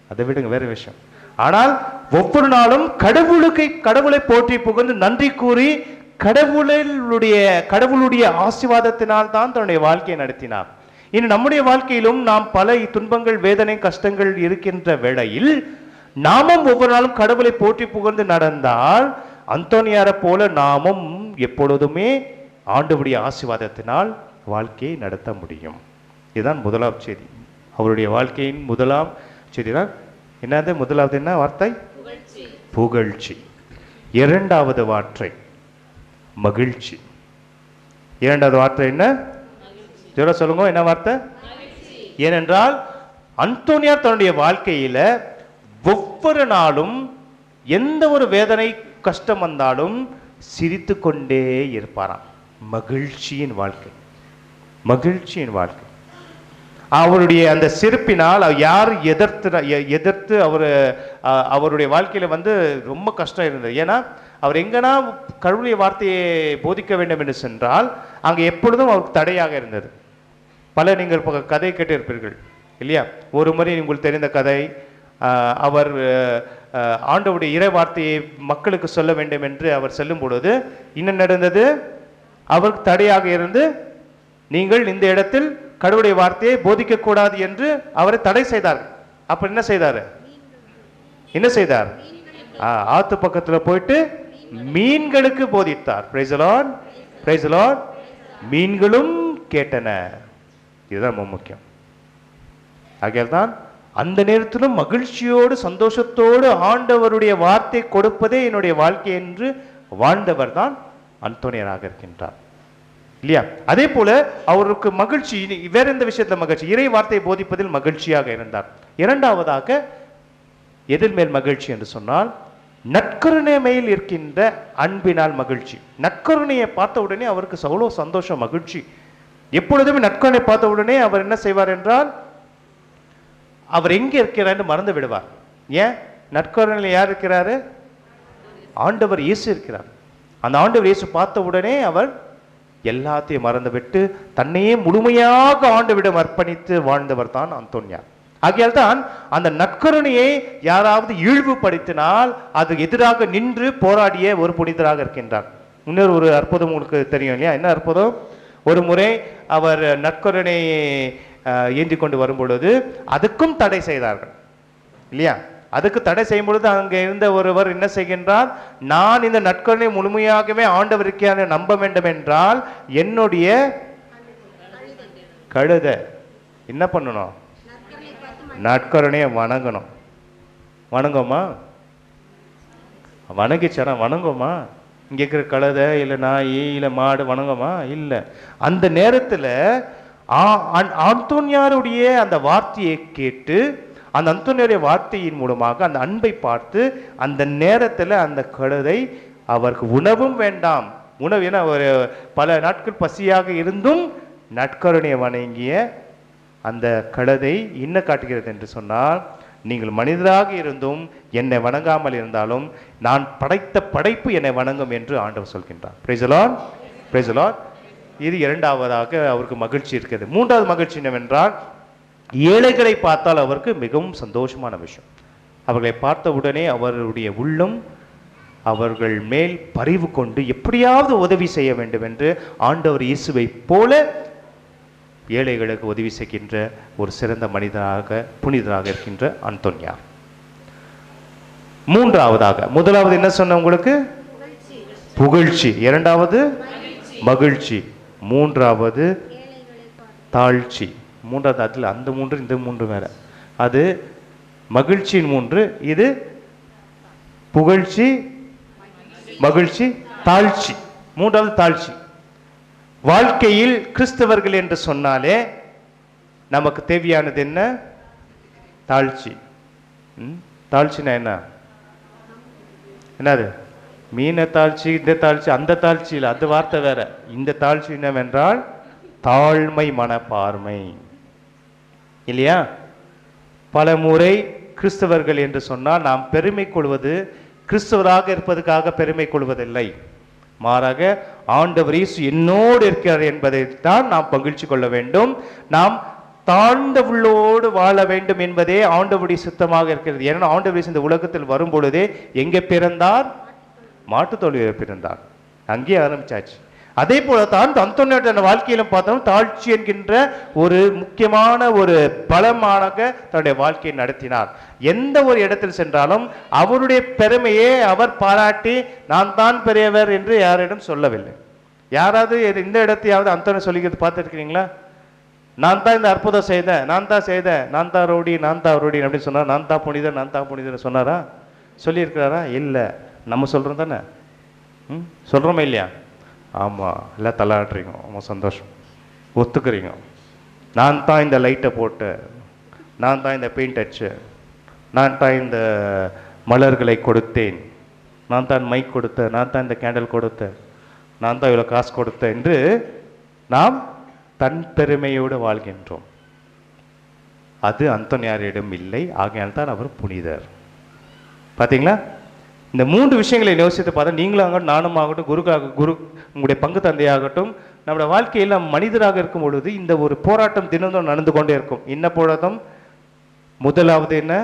அதை விடுங்க, வேறு விஷயம். ஆனால் ஒவ்வொரு நாளும் கடவுளை போற்றி புகழ்ந்து நன்றி கூறி கடவுளுடைய ஆசீர்வாதத்தினால் தான் தன்னுடைய வாழ்க்கையை நடத்தினார். இனி நம்முடைய வாழ்க்கையிலும் நாம் பல துன்பங்கள், வேதனை, கஷ்டங்கள் இருக்கின்ற வேளையில் நாமும் ஒவ்வொரு நாளும் கடவுளை போற்றி புகழ்ந்து நடந்தால் அந்தோனியாரை போல நாமும் எப்பொழுதுமே ஆண்டவருடைய ஆசீர்வாதத்தினால் வாழ்க்கையை நடத்த முடியும். இதுதான் முதலாவது செய்தி. அவருடைய வாழ்க்கையின் முதலாம் செய்தி தான் என்னது? முதலாவது என்ன வார்த்தை? புகழ்ச்சி. இரண்டாவது வார்த்தை மகிழ்ச்சி. இரண்டாவது வார்த்தை என்ன? ஜோரா சொல்லுங்க, என்ன வார்த்தை? ஏனென்றால் அந்தோனியார் தன்னுடைய வாழ்க்கையில ஒவ்வொரு நாளும் எந்த ஒரு வேதனை கஷ்டம் வந்தாலும் சிரித்து கொண்டே இருப்பாராம். மகிழ்ச்சியின் வாழ்க்கை, மகிழ்ச்சியின் வாழ்க்கை. அவருடைய அந்த சிரிப்பினால் யார் எதிர்த்து அவருடைய வாழ்க்கையில ரொம்ப கஷ்டம் இருந்தது. ஏன்னா அவர் எங்கன்னா கடவுளுடைய வார்த்தையை போதிக்க வேண்டும் என்று சென்றால் அங்கே எப்பொழுதும் அவருக்கு தடையாக இருந்தது. பல நீங்கள் கதை கேட்டிருப்பீர்கள் இல்லையா? ஒரு முறை உங்களுக்கு தெரிந்த கதை, அவர் ஆண்டவருடைய இறை வார்த்தையை மக்களுக்கு சொல்ல வேண்டும் என்று அவர் செல்லும் பொழுது என்ன நடந்தது? அவருக்கு தடையாக இருந்து நீங்கள் இந்த இடத்தில் கடவுளுடைய வார்த்தையை போதிக்க கூடாது என்று அவரை தடை செய்தார்கள். அப்ப என்ன செய்தார்? ஆத்து பக்கத்துல போயிட்டு மீன்களுக்கு போதித்தார். Praise the lord, praise the lord. மீன்களும் கேட்டன. இதுதான் ரொம்ப முக்கியம். ஆகையால்தான் அந்த நேரத்திலும் மகிழ்ச்சியோடு சந்தோஷத்தோடு ஆண்டவருடைய வார்த்தை கொடுப்பதே என்னுடைய வாழ்க்கை என்று வாழ்ந்தவர் தான் அந்தோனியராக இருக்கின்றார் இல்லையா? அதே போல அவருக்கு மகிழ்ச்சி வேற எந்த விஷயத்துல மகிழ்ச்சி? இறை வார்த்தையை போதிப்பதில் மகிழ்ச்சியாக இருந்தார். இரண்டாவதாக எதிர் மேல் மகிழ்ச்சி என்று சொன்னால் நற்கருணை மேல் இருக்கின்ற அன்பினால் மகிழ்ச்சி. நற்கருணையை பார்த்த உடனே அவருக்கு அவ்வளோ சந்தோஷம், மகிழ்ச்சி. எப்பொழுதுமே நற்கருணை பார்த்த உடனே அவர் என்ன செய்வார் என்றால் அவர் எங்கே இருக்கிறார் மறந்து விடுவார். ஏன்? நற்கருணையில் யார் இருக்கிறாரு? ஆண்டவர் இயேசு இருக்கிறார். அந்த ஆண்டவர் இயேசு பார்த்த உடனே அவர் எல்லாத்தையும் மறந்துவிட்டு தன்னையே முழுமையாக ஆண்டவரிடம் அர்ப்பணித்து வாழ்ந்தவர் தான் அந்தோனியார். ஆகையால் தான் அந்த நற்கருணையை யாராவது இழிவுபடுத்தினால் அது எதிராக நின்று போராடிய ஒரு புனிதராக இருக்கின்றார். இன்னொரு ஒரு அற்புதம் உங்களுக்கு தெரியும் இல்லையா? என்ன அற்புதம்? ஒரு முறை அவர் நற்கருணை ஏந்தி கொண்டு வரும் பொழுது அதுக்கும் தடை செய்தார்கள் இல்லையா? அதுக்கு தடை செய்யும் பொழுது அங்கே இருந்த ஒருவர் என்ன செய்கின்றார்? நான் இந்த நற்கருணை முழுமையாகவே ஆண்டவருக்கே நம்ப வேண்டும் என்றால் என்னுடைய கழுதை என்ன பண்ணணும்? நற்கருணையை வணங்கணும். வணங்கோமா? வணங்கிச்சரா வணங்கோமா? இங்கே இருக்கிற கழுதை இல்லை நாய் இல்லை மாடு வணங்கோமா? இல்லை. அந்த நேரத்தில் அந்தோனியாருடைய அந்த வார்த்தையை கேட்டு அந்த அந்தோனியாருடைய வார்த்தையின் மூலமாக அந்த அன்பை பார்த்து அந்த நேரத்தில் அந்த கழுதை அவருக்கு உணவும் வேண்டாம், உணவு என ஒரு பல நாட்கள் பசியாக இருந்தும் நற்கருணையை வணங்கிய அந்த கழுதை என்ன காட்டுகிறது என்று சொன்னால், நீங்கள் மனிதராக இருந்தும் என்னை வணங்காமல் இருந்தாலும் நான் படைத்த படைப்பு என்னை வணங்கும் என்று ஆண்டவர் சொல்கின்றார். Price the lord, praise the Lord. இது இரண்டாவதாக அவருக்கு மகிழ்ச்சி இருக்கிறது. மூன்றாவது மகிழ்ச்சி என்னவென்றால் ஏழைகளை பார்த்தால் அவருக்கு மிகவும் சந்தோஷமான விஷயம். அவர்களை பார்த்த உடனே அவருடைய உள்ளம் அவர்கள் மேல் பரிவு கொண்டு எப்படியாவது உதவி செய்ய வேண்டும் என்று ஆண்டவர் இயேசுவை போல ஏழைகளுக்கு உதவி செய்கின்ற ஒரு சிறந்த மனிதராக புனிதராக இருக்கின்ற அந்தோனியார். மூன்றாவதாக, முதலாவது என்ன சொன்ன உங்களுக்கு? புகழ்ச்சி. இரண்டாவது மகிழ்ச்சி. மூன்றாவது தாழ்ச்சி. மூன்றாவது அதில் அந்த மூன்று இந்த மூன்று வேற. அது மகிழ்ச்சியின் மூன்று, இது புகழ்ச்சி, மகிழ்ச்சி, தாழ்ச்சி. மூன்றாவது தாழ்ச்சி. வாழ்க்கையில் கிறிஸ்தவர்கள் என்று சொன்னாலே நமக்கு தேவையானது என்ன? தாழ்ச்சி. தாழ்ச்சினா என்ன? என்னது? மீன தாழ்ச்சி, இந்த தாழ்ச்சி, அந்த தாழ்ச்சி இல்லை, அந்த வார்த்தை வேற. இந்த தாழ்ச்சி என்னவென்றால் தாழ்மை மனப்பான்மை இல்லையா? பல முறை கிறிஸ்தவர்கள் என்று சொன்னால் நாம் பெருமை கொள்வது கிறிஸ்தவராக இருப்பதற்காக பெருமை கொள்வதில்லை, மாறாக ஆண்டவர் இயேசு என்னோடு இருக்கிறார் என்பதை தான் நாம் பகிர்ச்சி கொள்ள வேண்டும். நாம் தாழ்ந்த உள்ளோடு வாழ வேண்டும் என்பதே ஆண்டவருடைய சித்தமாக இருக்கிறது. ஏன்னா ஆண்டவர் இந்த உலகத்தில் வரும் பொழுதே எங்கே பிறந்தார்? மாட்டுத் தொழுகையில் பிறந்தார். அங்கே ஆரம்பிச்சாச்சு. அதே போலத்தான் அந்தோனியார் வாழ்க்கையிலும் பார்த்தோம், தாழ்ச்சி என்கின்ற ஒரு முக்கியமான ஒரு பலமாக தன்னுடைய வாழ்க்கையை நடத்தினார். எந்த ஒரு இடத்தில் சென்றாலும் அவருடைய பெருமையை அவர் பாராட்டி நான் தான் பெரியவர் என்று யாரிடம் சொல்லவில்லை. யாராவது இந்த இடத்தையாவது அந்தோனியார் சொல்லிக்கிறது பார்த்துருக்கிறீங்களா? நான் தான் இந்த அற்புதம் செய்தேன், நான் தான் செய்தேன், நான் தான் ரோடி, நான் தான் ரோடி அப்படின்னு சொன்னார். நான் தான் புனிதர், நான் தான் புனிதர் சொன்னாரா? சொல்லியிருக்கிறாரா? இல்லை. நம்ம சொல்கிறோம் தானே, சொல்கிறோமா இல்லையா? ஆமாம், எல்லாம் தள்ளாடுறீங்க. ரொம்ப சந்தோஷம். ஒத்துக்கிறீங்க. நான் தான் இந்த லைட்டை போட்டேன், நான் தான் இந்த பெயிண்ட் அடித்தேன், நான் தான் இந்த மலர்களை கொடுத்தேன், நான் தான் மைக் கொடுத்தேன், நான் தான் இந்த கேண்டில் கொடுத்தேன், நான் தான் இவ்வளோ காசு கொடுத்தேன் என்று நாம் தன் பெருமையோடு வாழ்கின்றோம். அது அந்தோனியாரிடம் இல்லை. ஆகையால் தான் அவர் புனிதர். பார்த்தீங்களா? இந்த 3 விஷயங்களை யோசித்து பார்த்தா நீங்களும் ஆகட்டும், நானும் ஆகட்டும், குரு உங்களுடைய பங்கு தந்தையாகட்டும், நம்முடைய வாழ்க்கையில் நாம் மனிதராக இருக்கும் பொழுது இந்த ஒரு போராட்டம் தினமும் நடந்து கொண்டே இருக்கும். என்ன போராட்டம்? முதலாவது என்ன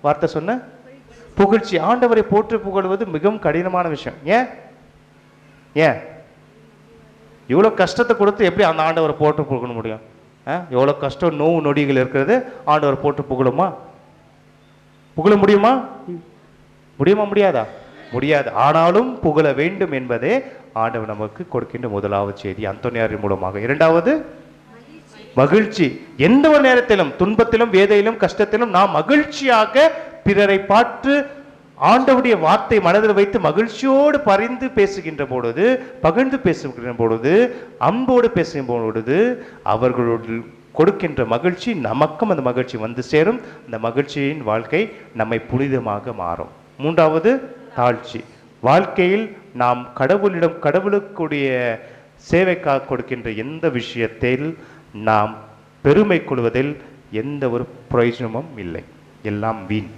வார்த்தை சொன்ன? புகழ்ச்சி. ஆண்டவரை போற்று புகழ்வது மிகவும் கடினமான விஷயம். ஏன் ஏன் இவ்வளோ கஷ்டத்தை கொடுத்து எப்படி அந்த ஆண்டவரை போட்டு புகழ முடியும்? எவ்வளோ கஷ்டம், நோவு நொடிகள் இருக்கிறது, ஆண்டவர் போட்டு புகழுமா? புகழ முடியுமா? முடியுமா? முடியாதா? முடியாது. ஆனாலும் புகழ வேண்டும் என்பதே ஆண்டவர் நமக்கு கொடுக்கின்ற முதலாவது செய்தி அந்தோனியாரின் மூலமாக. இரண்டாவது மகிழ்ச்சி. எந்த ஒரு நேரத்திலும், துன்பத்திலும், வேதையிலும், கஷ்டத்திலும் நாம் மகிழ்ச்சியாக பிறரை பார்த்து ஆண்டவருடைய வார்த்தை மனதில் வைத்து மகிழ்ச்சியோடு பரிந்து பேசுகின்ற பொழுது, பகிர்ந்து பேசுகின்ற பொழுது, அன்போடு பேசுகின்ற பொழுது அவர்களோடு கொடுக்கின்ற மகிழ்ச்சி நமக்கும் அந்த மகிழ்ச்சி வந்து சேரும். அந்த மகிழ்ச்சியின் வாழ்க்கை நம்மை புனிதமாக மாறும். மூன்றாவது தாழ்ச்சி. வாழ்க்கையில் நாம் கடவுளுக்குடைய சேவைக்காக கொடுக்கின்ற எந்த விஷயத்தில் நாம் பெருமை கொள்வதில் எந்த ஒரு பிரயோஜனமும் இல்லை, எல்லாம் வீண்.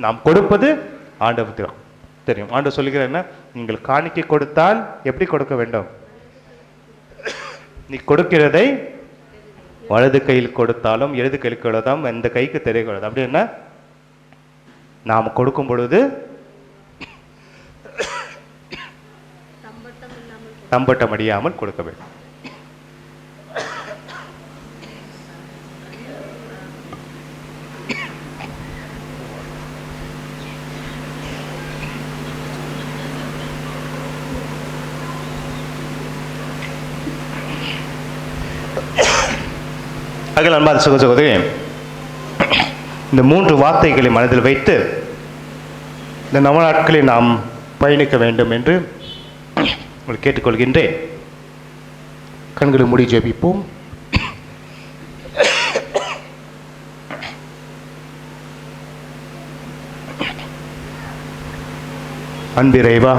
நாம் கொடுப்பது ஆண்டவர் தெரியும். ஆண்டவர் சொல்லுகிறார் என்ன? நீங்கள் காணிக்கை கொடுத்தால் எப்படி கொடுக்க வேண்டும்? நீ கொடுக்கிறதை வலது கையில் கொடுத்தாலும் இடது கையில் கொடுத்தாலும் எந்த கைக்கு தெரியக்கூடாது. அப்படி என்ன? நாம் கொடுக்கும் பொழுது தம்பட்டம் அடியாமல் கொடுக்க வேண்டும். அன்பார்ந்த சகோதரி, இந்த 3 வார்த்தைகளை மனதில் வைத்து இந்த நவ நாட்களில் நாம் பயணிக்க வேண்டும் என்று உங்களை கேட்டுக்கொள்கின்றேன். கண்களை மூடி ஜெபிப்போம். அன்பிறைவா,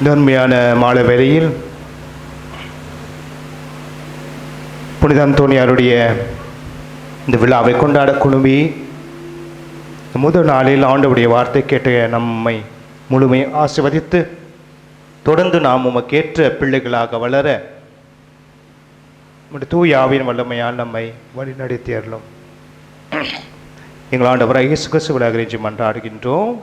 நன்மையான மாலை வேளையில் புனித அந்தோனியாருடைய இந்த விழாவை கொண்டாட குழுமி முதல் நாளில் ஆண்டவருடைய வார்த்தை கேட்ட நம்மை முழுமை ஆசீர்வதித்து தொடர்ந்து நாம் உமக்கேற்ற பிள்ளைகளாக வளர தூய ஆவியின் வல்லமையால் நம்மை வழிநடத்தி அருளும். எங்கள் ஆண்டவராகிய இயேசு கிறிஸ்துவின் இறைஞ்சி மன்றாடுகின்றோம்.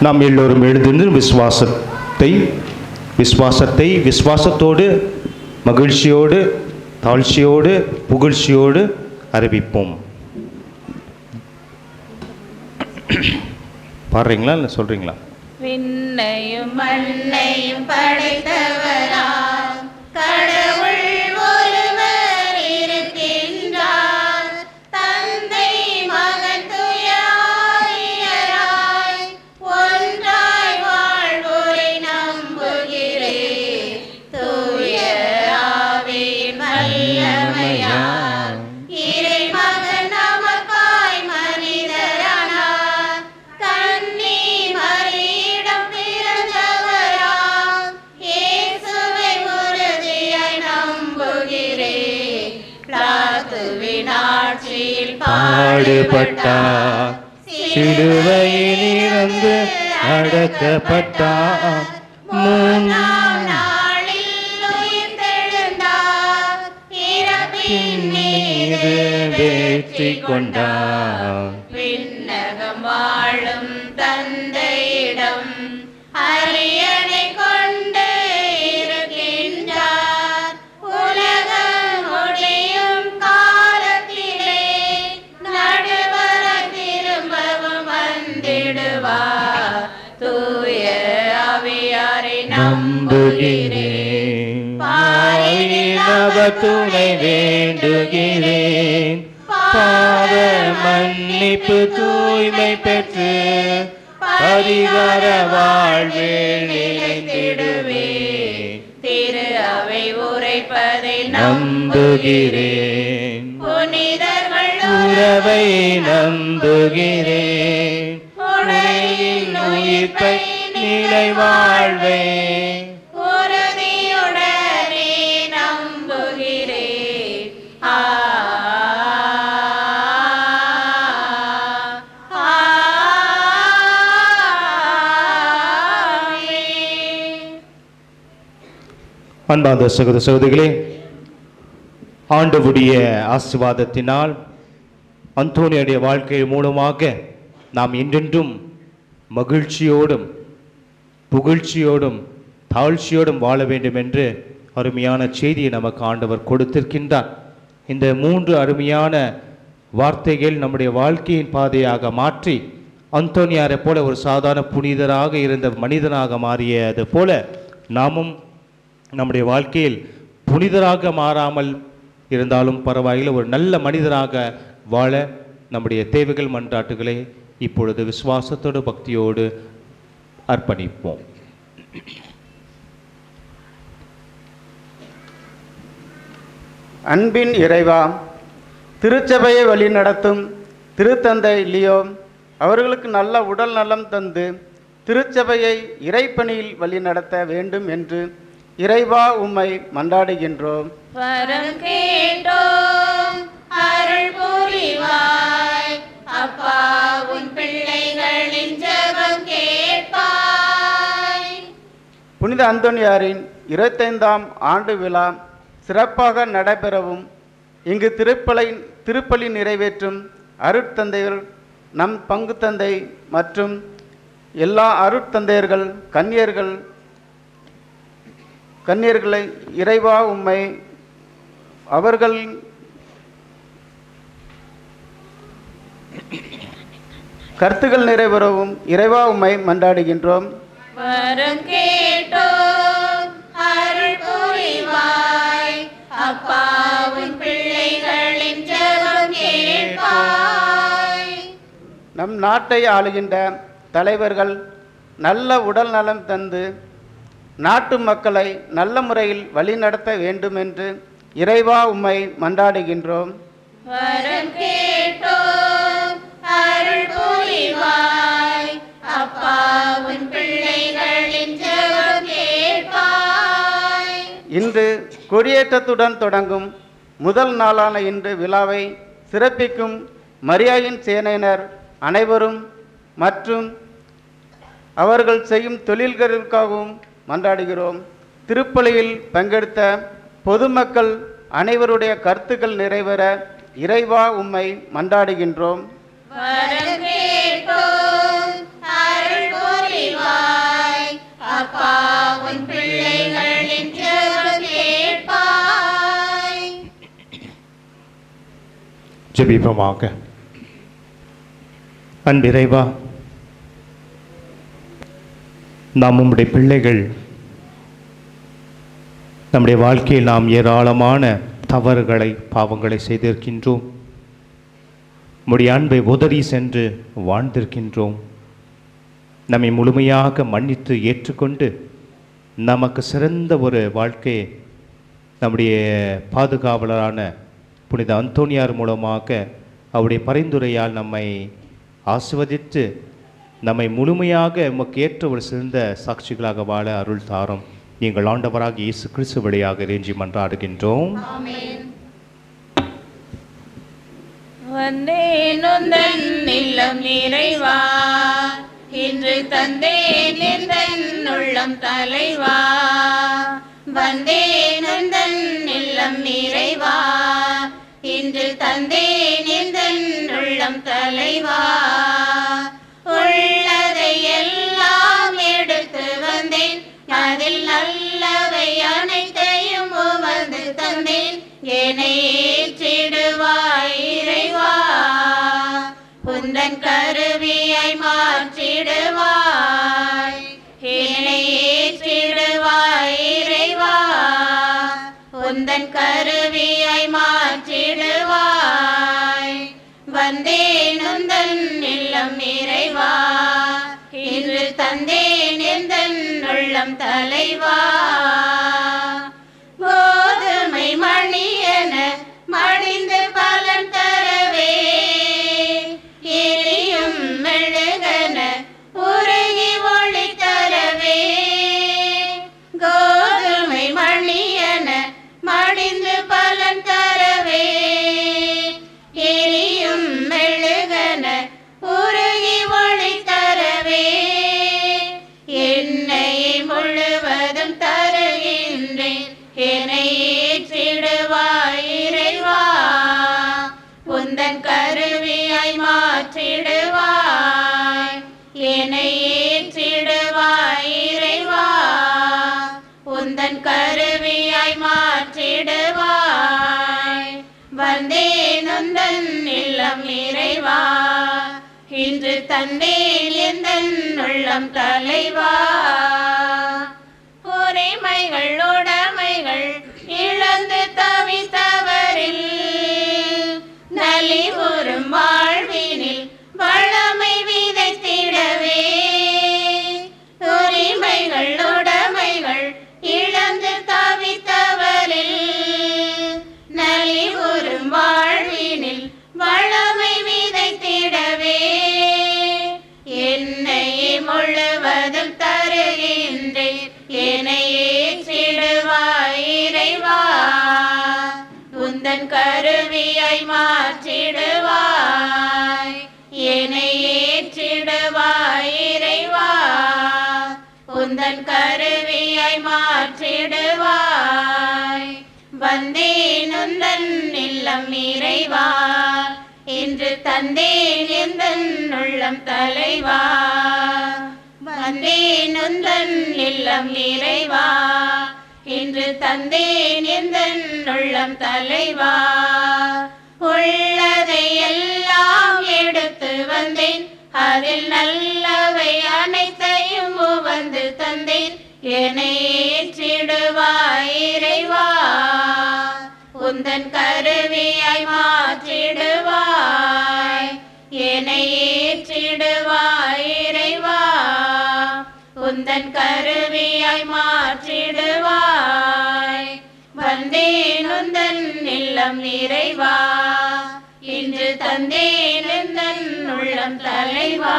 நாம் எல்லோரும் எழுந்து விசுவாசத்தோடு மகிழ்ச்சியோடு தாழ்ச்சியோடு புகழ்ச்சியோடு அறிவிப்போம். பாடுறீங்களா இல்லை சொல்றீங்களா? விண்ணையும் மண்ணையும் படைத்தவராம் கடவுள் ஒருவர் இருக்கின்றார். தந்தை மகன் தூய ஆவியாராய் ஒன்றாய் வாழ்வோரை நம்புகிறேன். தூய ஆவியின் வல்லமையால் இறைமகன் நமக்காய் மனிதரானார். கன்னி மரியிடம் பிறந்தவராம் இயேசுவை உறுதியாய் நம்புகிறேன். பிலாத்துவின் ஆட்சியில் பாடுபட்டார், சிலுவையில் இறந்து அடக்கப்பட்டார், மூன்றாம் நாளில் உயிர்த்தெழுந்தார், இறப்பின் மீது வெற்றி கொண்டார். விண்ணகம் வாழும் தந்தையிடம் அரியணை கொண்டு இருக்கின்றார். உலகம் முடியும் காலத்திலே நடுவர திரும்பவும் வந்திடுவார். தூய ஆவியாரை நம்புகிறேன், அவர் துணை வேண்டுகிறேன். பாவ மன்னிப்பு தூய்மை பெற்று பரிகார வாழ்வில் நிலைத்திடுவேன். திரு அவை உரைப்பதை நம்புகிறேன், புனிதர்கள் உறவை நம்புகிறேன். உலகின் உயிர்ப்பை நிலை வாழ்வை உறுதியுடனே நம்புகிறேன். அன்பார்ந்த சகோதர சகோதரிகளே, ஆண்டவருடைய ஆசீர்வாதத்தினால் அந்தோனியுடைய வாழ்க்கை மூலமாக நாம் என்றென்றும் மகிழ்ச்சியோடும் புகழ்ச்சியோடும் தாழ்ச்சியோடும் வாழ வேண்டும் என்று அருமையான செய்தியை நமக்கு ஆண்டவர் கொடுத்திருக்கின்றார். இந்த 3 அருமையான வார்த்தைகள் நம்முடைய வாழ்க்கையின் பாதையாக மாற்றி அந்தோனியாரை போல ஒரு சாதாரண புனிதராக இருந்த மனிதனாக மாறியது போல நாமும் நம்முடைய வாழ்க்கையில் புனிதராக மாறாமல் இருந்தாலும் பரவாயில்லை, ஒரு நல்ல மனிதராக வாழ நம்முடைய தேவைகள் மன்றாட்டுகளை இப்பொழுது விசுவாசத்தோடு பக்தியோடு அர்ப்பணிப்போம். அன்பின் இறைவா, திருச்சபையை வழிநடத்தும் திருத்தந்தை லியோ அவர்களுக்கு நல்ல உடல் நலம் தந்து திருச்சபையை இறைப்பணியில் வழிநடத்த வேண்டும் என்று இறைவா உம்மை மன்றாடுகின்றோம். வரம் கேட்டோம், அருள் புரிவாய். அப்பா, உன் பிள்ளைகளின் ஜெபம் கேட்பாய். புனித அந்தோனியாரின் 25ஆம் ஆண்டு விழா சிறப்பாக நடைபெறவும் இங்கு திருப்பலி நிறைவேற்றும் அருட்தந்தையர், நம் பங்கு தந்தை மற்றும் எல்லா அருட்தந்தையர்கள் கன்னியர்களை இறைவா உம்மை அவர்கள் கருத்துக்கள் நிறைவேறவும் இறைவா உம்மை மன்றாடுகின்றோம். வரம் கேட்டோம், அருள் புரிவாய். அப்பா, உன் பிள்ளைகளின் ஜெபம் கேட்பாய். நம் நாட்டை ஆளுகின்ற தலைவர்கள் நல்ல உடல் நலம் தந்து நாட்டு மக்களை நல்ல முறையில் வழிநடத்த வேண்டுமென்று இறைவா உம்மை மன்றாடுகின்றோம். வரம் கேட்டோம், அருள் புரிவாய். அப்பா, உன் பிள்ளைகளின் ஜெபம் கேட்பாய். இன்று கொடியேற்றத்துடன் தொடங்கும் முதல் நாளான இன்று விழாவை சிறப்பிக்கும் மரியாயின் சேனையினர் அனைவரும் மற்றும் அவர்கள் செய்யும் தொழில்களுக்காகவும் மன்றாடுகிறோம். திருப்பலியில் பங்கெடுத்த பொதுமக்கள் அனைவருடைய கருத்துக்கள் நிறைவேற இறைவா உம்மை மன்றாடுகின்றோம். வரம் கேட்டோம், அருள் புரிவாய். அப்பா, உன் பிள்ளைகளின் ஜெபம் கேட்பாய். ஜெபிப்போமாக. அன்பிறைவா, நாம் உம்முடைய பிள்ளைகள், நம்முடைய வாழ்க்கையில் நாம் ஏராளமான தவறுகளை பாவங்களை செய்திருக்கின்றோம். உம்முடைய அன்பை உதறி சென்று வாழ்ந்திருக்கின்றோம். நம்மை முழுமையாக மன்னித்து ஏற்றுக்கொண்டு நமக்கு சிறந்த ஒரு வாழ்க்கையை நம்முடைய பாதுகாவலரான புனித அந்தோனியார் மூலமாக அவருடைய பரிந்துரையால் நம்மை ஆசிர்வதித்து நம்மை முழுமையாக உமக்கு ஏற்ற ஒரு சிறந்த சாட்சிகளாக வாழ அருள் தாரும். எங்கள் ஆண்டவராக இயேசு கிறிஸ்து வழியாக இறைஞ்சி மன்றாடுகின்றோம். வந்தேன் உந்தன் இல்லம் நிறைவா, இன்று தந்தேன் எந்தன் உள்ளம் தலைவா, வந்தேன் உந்தன் இல்லம் நிறைவா. இன்று தந்தேன் எந்தன் உள்ளம் தலைவா, உள்ளதை எல்லாம் எடுத்து வந்தேன், அதில் நல்லவை அனைத்தையும் உமது தந்தேன். என்னை ஏற்றிடுவாய் இறைவா, உந்தன் கருவியாய் மாற்றிடுவாய். என்னை ஏற்றிடுவாய் இறைவா, உந்தன் கருவியாய் மாற்றிடுவாய். வந்தேன் உந்தன் இல்லம் நிறைவா, இன்று தந்தேன் எந்தன் உள்ளம் தலைவா. கோதுமை மணியென மடிந்து பலன் தரவே, எரியும் மெழுகென உருகி ஒளி தரவே. கோதுமை மணியென மடிந்து பலன் தரவே, எரியும் மெழுகென உருகி ஒளி தரவே. என்னை முழுவதும் தருகின்றேன், என்னை ஏற்றிடுவாய் இறைவா, உந்தன் கருவியாய் மாற்றிடுவாய். என்னை ஏற்றிடுவாய் இறைவா, உந்தன் கருவியாய் மாற்றிடுவாய். வந்தேன் உந்தன் இல்லம் நிறைவா, இன்று தந்தேன் எந்தன் உள்ளம் தலைவா. உரிமைகள் உடைமைகள் இழந்து தவித்தவரில், நலிவுறும் வாழ்வினில் வளமை விதைத்திடவே. உரிமைகள் உடைமைகள் இழந்து தவித்தவரில், நலிவுறும் வாழ்வினில் வளமை விதைத்திடவே. என்னை முழுவதும் தருகின்றேன், என்னை ஏற்றிடுவாய் இறைவா, உந்தன் கருவியாய் மாற்றிடுவாய். என்னை ஏற்றிடுவாய் இறைவா, உந்தன் கருவியாய் மாற்றிடுவாய். வந்தேன் உந்தன் இல்லம் நிறைவா, இன்று தந்தேன் எந்தன் உள்ளம் தலைவா. வந்தேன் உந்தன் இல்லம் நிறைவா, இன்று தந்தேன் எந்தன் உள்ளம் தலைவா. உள்ளதை எல்லாம் எடுத்து வந்தேன், அதில் நல்லவை அனைத்தையும் உவந்து தந்தேன். என்னை ஏற்றிடுவாய் இறைவா, உந்தன் கருவியாய் மாற்றிடுவாய். என்னை ஏற்றிடுவாய் இறைவா, உந்தன் கருவியாய் மாற்றிடுவாய். வந்தேன் உந்தன் இல்லம் நிறைவா, இன்று தந்தேன் எந்தன் உள்ளம் தலைவா.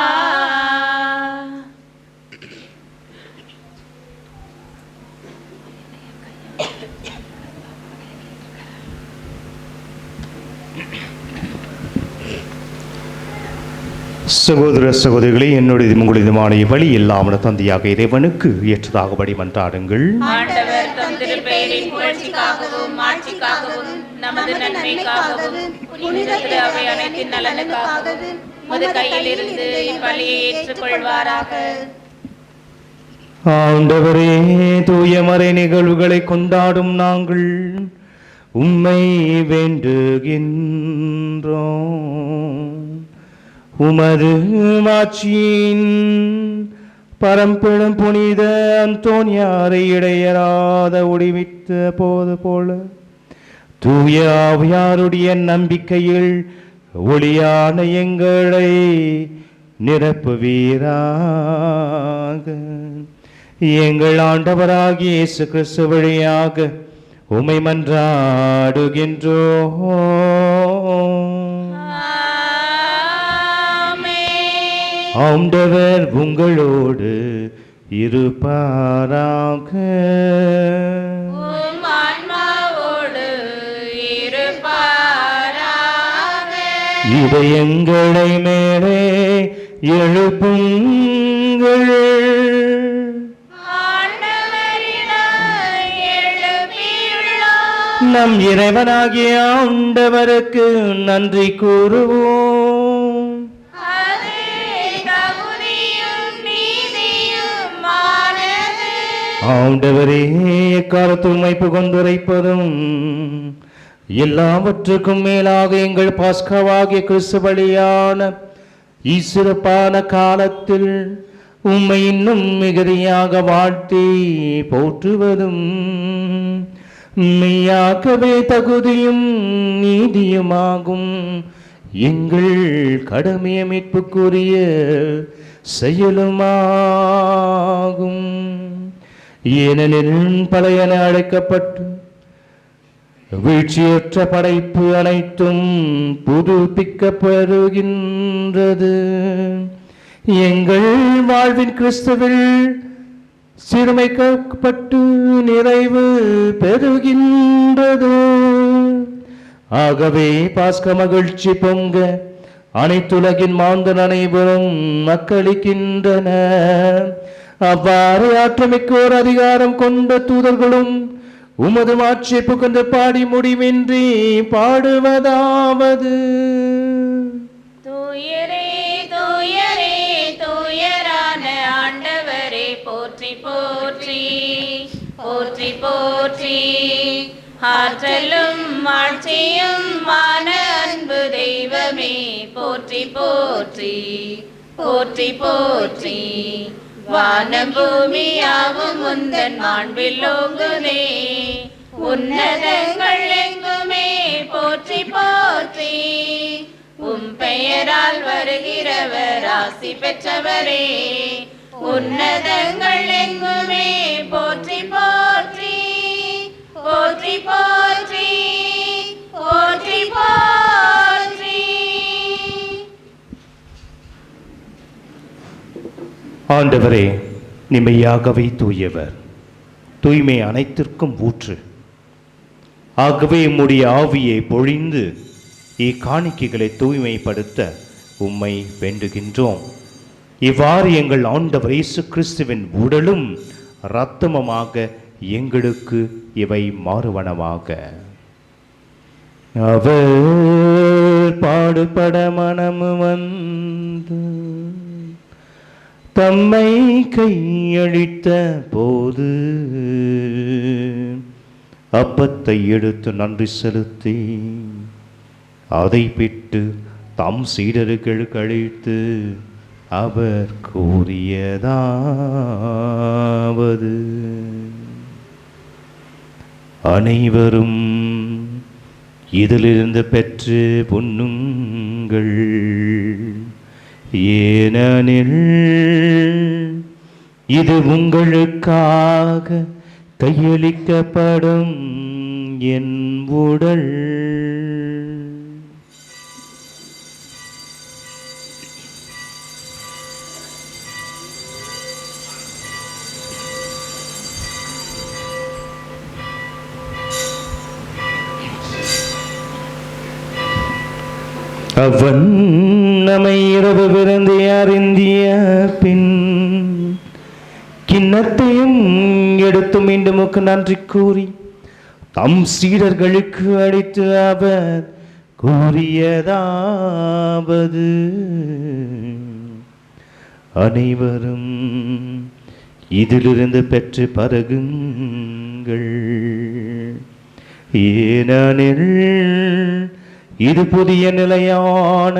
சகோதர சகோதரிகளே, என்னுடைய உங்களுடையதுமான இவ்வழி எல்லாம் தந்தையாக இறைவனுக்கு ஏற்றதாகபடி மன்றாடுங்கள். ஆண்டவர் தம் திருப்பெயரின் புகழ்ச்சிக்காகவும் மாட்சிக்காகவும் நமது நன்மைக்காகவும் புனித திரு அவை அனைத்தின் நலனுக்காகவும் உமது கையில் இருந்து இப்பலியை ஏற்றுக்கொள்வாராக. ஆண்டவரே, தூயமறை நிகழ்வுகளை கொண்டாடும் நாங்கள் உம்மை வேண்டுகின்றோம். உமது மாட்சியின் பரம்பெரும் புனித அந்தோனியாரை இடையராத ஒளிவித்த போது போல தூய ஆவியாருடைய நம்பிக்கையில் ஒளியான எங்களை நிரப்புவீராக. எங்கள் ஆண்டவராகிய இயேசு கிறிஸ்து வழியாக உம்மை மன்றாடுகின்றோம். ஆண்டவர் உங்களோடு இருப்பாராக. உம் ஆன்மாவோடு இருப்பாராக. இதயங்களை மேலே எழுப்புங்கள். நம் இறைவனாகிய ஆண்டவருக்கு நன்றி கூறுவோம். ஆண்டவரே, எக்காலத்து உம்மைப்பு கொண்டுரைப்பதும் எல்லாவற்றுக்கும் மேலாக எங்கள் பாஸ்கவாகிய கிறிஸ்து வழியான இச்சிறப்பான காலத்தில் உம்மை இன்னும் மிகுதியாக வாழ்த்தி போற்றுவதும் மெய்யாகவே தகுதியும் நீதியுமாகும். எங்கள் கடமைய மீட்புக்குரிய செயலுமாகும். ஏனெனில் பழையன அழைக்கப்பட்டு வீழ்ச்சியற்ற படைப்பு அனைத்தும் புதுப்பிக்கப்படுகின்றது. எங்கள் வாழ்வின் கிறிஸ்துவில் சிறுமைக்கப்பட்டு நிறைவு பெறுகின்றது. ஆகவே பாஸ்க மகிழ்ச்சி பொங்க அனைத்துலகின் மாந்தன் அனைவரும் மக்களிக்கின்றன. அவ்வாறு ஆற்றமிக்கோர் அதிகாரம் கொண்ட தூதர்களும் உமது மாட்சியை புகழ்ந்து பாடி முடிவின்றி பாடுவதாவது: தூயரே தூயரே தூயரான ஆண்டவரே, போற்றி போற்றி போற்றி போற்றி. ஆற்றலும் ஆட்சியும் மான அன்பு தெய்வமே, போற்றி போற்றி போற்றி போற்றி. வானம் பூமியாவும் உந்தன் மாண்பில் ஓங்குதே, உன்னதங்கள் எங்குமே போற்றி போற்றி. உம் பெயரால் வருகிறவர் ஆசி பெற்றவரே, உன்னதங்கள் எங்குமே போற்றி போற்றி போற்றி போற்றி போற்றி போற்றி. ஆண்டவரே, நிமையாகவே தூயவர், தூய்மை அனைத்திற்கும் ஊற்று. ஆகவே உம்முடைய ஆவியை பொழிந்து இக்காணிக்கைகளை தூய்மைப்படுத்த உம்மை வேண்டுகின்றோம். இவ்வாறு எங்கள் ஆண்டவர் இயேசு கிறிஸ்துவின் உடலும் இரத்தமுமாக எங்களுக்கு இவை மாறுவனவாக. அவர் பாடுபட மனமு வந்து தம்மை கையளித்த போது அப்பத்தை எடுத்து நன்றி செலுத்தி அதை பிட்டு தம் சீடர்களுக்கு அளித்து அவர் கூறியதாவது: அனைவரும் இதிலிருந்து பெற்று உண்ணுங்கள், ஏனெனில் இது உங்களுக்காக கையளிக்கப்படும் என் உடல். அவ்வண்ணமை இரவு விருந்து அறிந்திய பின் கிண்ணத்தையும் எடுத்து மீண்டும் நன்றி கூறி தம் சீடர்களுக்கு அளித்து அவர் கூறியதாவது: அனைவரும் இதிலிருந்து பெற்று பருகுங்கள், ஏனெனில் இது புதிய நிலையான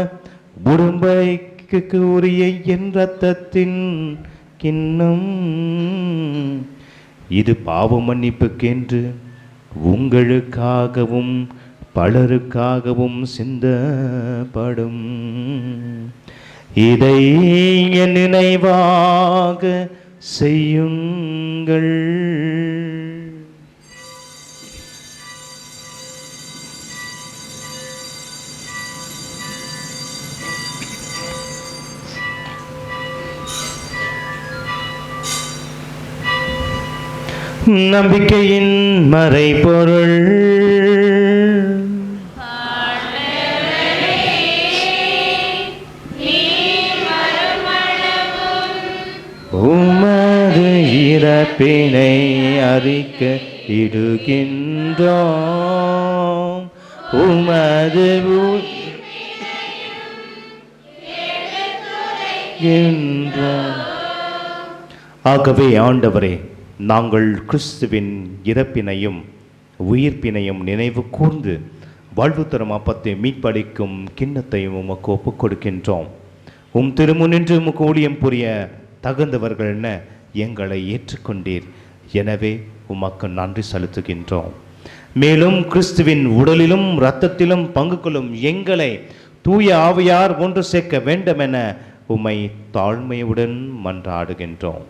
உடன்படிக்கைக்கு உரிய என் இரத்தத்தின் கிண்ணம். இது பாவ மன்னிப்புக்கென்று உங்களுக்காகவும் பலருக்காகவும் சிந்தப்படும். இதை என் நினைவாக செய்யுங்கள். நம்பிக்கையின் மறைபொருள். நீர் மறுபடியும் இறப்பினை அறிக்க இடுகின்றோம். உமது ஆகவே ஆண்டவரே, நாங்கள் கிறிஸ்துவின் இறப்பினையும் உயிர்ப்பினையும் நினைவு கூர்ந்து வாழ்வு தரும் அப்பத்தை மீட்பளிக்கும் கிண்ணத்தையும் உமக்கு ஒப்புக் கொடுக்கின்றோம். உம் திருமுனின்று உமக்கு ஊழியம் புரிய தகுந்தவர்கள் என எங்களை ஏற்றுக்கொண்டீர். எனவே உமக்கு நன்றி செலுத்துகின்றோம். மேலும் கிறிஸ்துவின் உடலிலும் இரத்தத்திலும் பங்கு கொள்ளும் எங்களை தூய ஆவியார் ஒன்று சேர்க்க வேண்டும் என உம்மை தாழ்மையுடன் மன்றாடுகின்றோம்.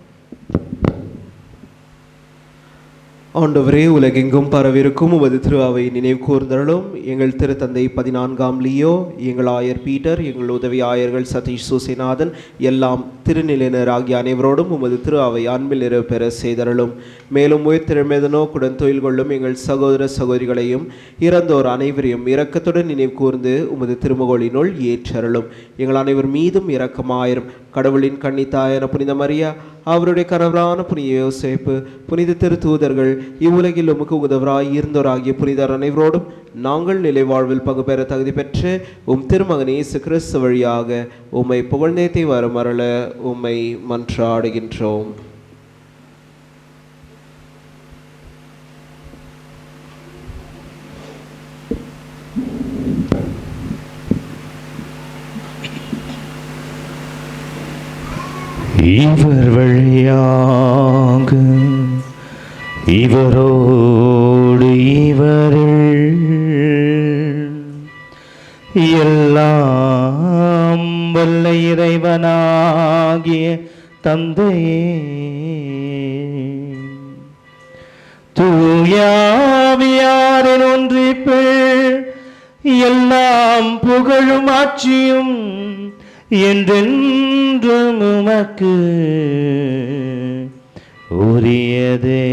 ஆண்டவரே, உலகெங்கும் பரவிருக்கும் உமது திரு அவை நினைவு கூர்ந்தருளும். எங்கள் திருத்தந்தை 14ஆம் லியோ, எங்கள் ஆயர் பீட்டர், எங்கள் உதவி ஆயர்கள் சதீஷ் சூசிநாதன், எல்லாம் திருநிலையினர் ஆகிய அனைவரோடும் உமது திரு அவை அன்பில் நிறைவேற செய்தருளும். மேலும் உயிர்த்தெழுந்த நோக்குடன் தொழில் கொள்ளும் எங்கள் சகோதர சகோதரிகளையும் இறந்தோர் அனைவரையும் இரக்கத்துடன் நினைவு கூர்ந்து உமது திருமகளினுள் ஏற்றருளும். எங்கள் அனைவர் மீதும் இரக்கமாயிரும். கடவுளின் கன்னித்தாயான புனித மரியா, அவருடைய கணவரான புனித யோசேப்பு, புனித திருத்தூதர்கள், இவ்வுலகில் உமக்கு உதவராய் இருந்தோராகிய புனிதர் அனைவரோடும் நாங்கள் நிலை வாழ்வில் பங்கு பெற தகுதி பெற்று உம் திருமகன் இயேசு கிறிஸ்து வழியாக உம்மை புகழ்ந்தேத்தி வரமரள உம்மை மன்றாடுகின்றோம். இவர் வழியாக இவரோடு இவரில் எல்லாம் வல்ல இறைவனாகிய தந்தையே, தூயாவியாரின் ஒன்றிப்பில் எல்லாம் புகழும் ஆட்சியும் என்றென்றும் உமக்கு உரியதே.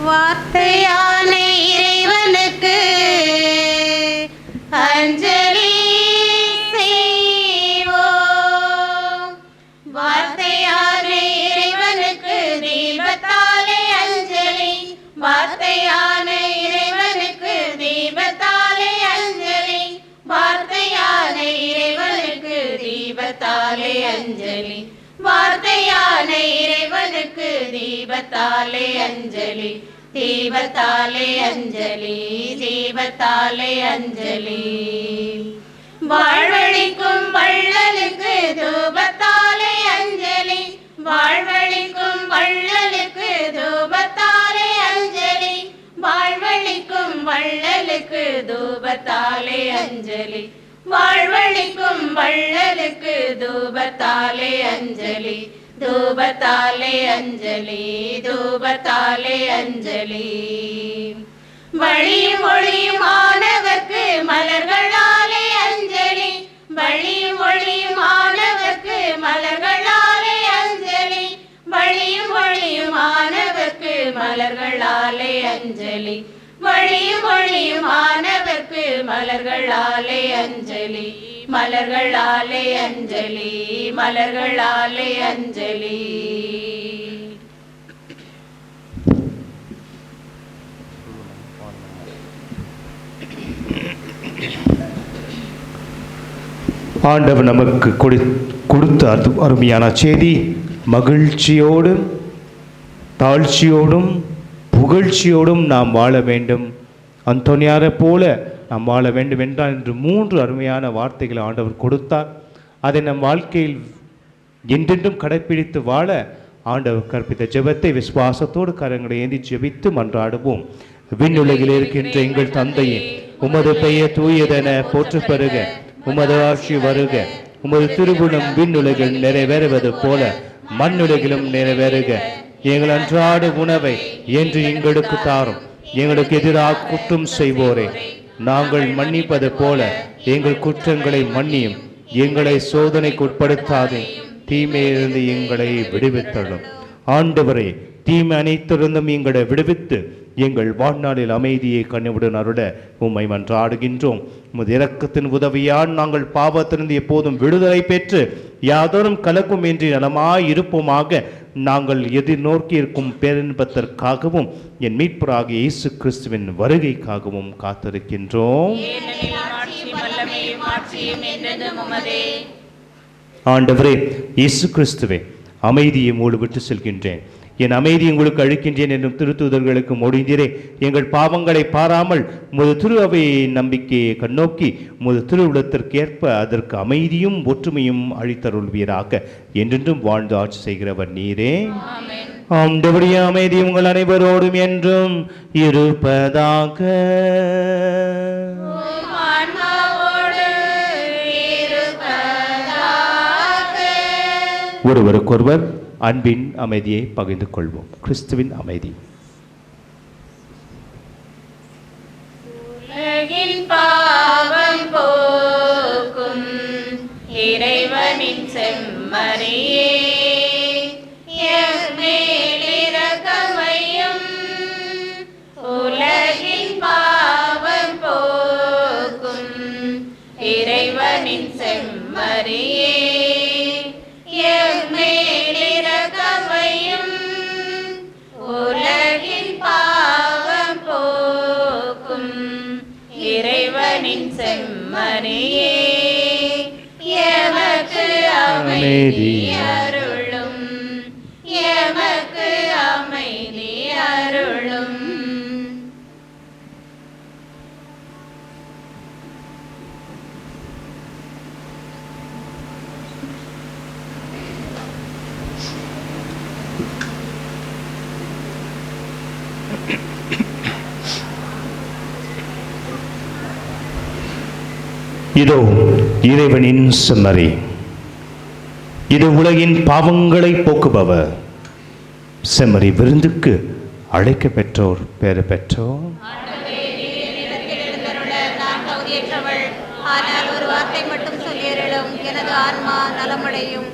வார்த்தையான இறைவனுக்கு அஞ்சலி செய்வோம். வார்த்தையான இறைவனுக்கு தீபத்தாலே அஞ்சலி. வார்த்தையான இறைவனுக்கு தீபத்தாலே அஞ்சலி. வார்த்தையான இறைவனுக்கு தீபத்தாலே அஞ்சலி. வார்த்தையான இறைவனுக்கு தீபத்தாலே அஞ்சலி. தீபத்தாலே அஞ்சலி. தீபத்தாலே அஞ்சலி. வாழ்வழிக்கும் வள்ளலுக்கு தூபத்தாலே அஞ்சலி. வாழ்வழிக்கும் வள்ளலுக்கு தூபத்தாலே அஞ்சலி. வாழ்வழிக்கும் வள்ளலுக்கு தூபத்தாலே அஞ்சலி. வாழ்வழிக்கும் வள்ளலுக்கு தூபத்தாலே அஞ்சலி. தூபத்தாலே அஞ்சலி. தூபத்தாலே அஞ்சலி. வழியும் ஒளியும் ஆனவர்க்கு மலர்களாலே அஞ்சலி. வழியும் ஒளியும் ஆனவர்க்கு மலர்களாலே அஞ்சலி. வழியும் ஒளியும் ஆனவர்க்கு மலர்களாலே அஞ்சலி. வழியும் ஒளியும் ஆனவர்க்கு மலர்களாலே அஞ்சலி. மலர்களாலே அஞ்சலி. மலர்களாலே அஞ்சலி. ஆண்டவர் நமக்கு கொடுத்த அருமையான செய்தி மகிழ்ச்சியோடும் தாழ்ச்சியோடும் புகழ்ச்சியோடும் நாம் வாழ வேண்டும். அந்தோனியாரை போல நாம் வாழ வேண்டும் என்றால் என்று 3 அருமையான வார்த்தைகளை ஆண்டவர் கொடுத்தார். அதை நம் வாழ்க்கையில் என்றென்றும் கடைப்பிடித்து வாழ ஆண்டவர் கற்பித்த ஜெபத்தை விசுவாசத்தோடு கரங்களை ஏந்தி ஜெபித்து மன்றாடுவோம். விண்ணுலகில் இருக்கின்ற எங்கள் தந்தையே, உமது பெயர் தூயதென போற்று பெறுக. உமது ஆட்சி வருக. உமது திருவுளம் விண்ணுலகில் நிறைவேறுவது போல மண்ணுலகிலும் நிறைவேறுக. எங்கள் அன்றாட உணவை என்று எங்களுக்கு தாரும். எங்களுக்கு எதிராக குற்றம் செய்வோரே நாங்கள் மன்னிப்பது போல எங்கள் குற்றங்களை மன்னியும். எங்களை சோதனைக்கு உட்படுத்தாதே, தீமையிலிருந்து எங்களை விடுவித்தள்ளும். ஆண்டவரே, தீமை அனைத்திருந்தும் எங்களை விடுவித்து எங்கள் வாழ்நாளில் அமைதியை கண்ணுவுடன் அருள உம்மை மன்றாடுகின்றோம். உமது இரக்கத்தின் உதவியால் நாங்கள் பாவத்திலிருந்து எப்போதும் விடுதலை பெற்று யாதோரும் கலக்கும் இன்றி நலமாய் இருப்போமாக. நாங்கள் எதிர்நோக்கி இருக்கும் பேரின்பத்திற்காகவும் என் மீட்பராகிய இயேசு கிறிஸ்துவின் வருகைக்காகவும் காத்திருக்கின்றோம். ஆண்டவரே இயேசு கிறிஸ்துவே, அமைதியை மூடு விட்டு செல்கின்றேன், என் அமைதி உங்களுக்கு அளிக்கின்றேன் என்னும் திருத்தூதர்களுக்கு மொழிந்தீரே. எங்கள் பாவங்களை பாராமல் முது திரு அவையை நம்பிக்கையை கண்ணோக்கி முது திருவுளத்திற்கேற்ப அதற்கு அமைதியும் ஒற்றுமையும் அளித்தருள்வீராக. என்றென்றும் வாழ்ந்து ஆட்சி செய்கிறவர் நீரே. ஆண்டவருடைய அமைதி உங்கள் அனைவரோடும் என்றும் இருப்பதாக. ஒருவருக்கொருவர் அன்பின் அமைதியை பகிர்ந்து கொள்வோம். கிறிஸ்துவின் அமைதி. உலகின் பாவம் போக்கும் இறைவனின் செம்மறியே, எம்மேலிரக்கமையும். உலகின் பாவம் போக்கும் இறைவனின் செம்மறியே, உலகின் பாவம் போக்கும் இறைவனின் செம்மறியே, எமக்கு அமைதி அருளும், எமக்கு அமைதி அருளும். இதோ இறைவனின் செம்மறி, இது உலகின் பாவங்களை போக்குபவர். செம்மறி விருந்துக்கு அழைக்க பெற்றோர் பேறு பெற்றோர். ஆனால் ஒரு வார்த்தை மட்டும் சொல்லியருளும், எனது ஆன்மா நலமடையும்.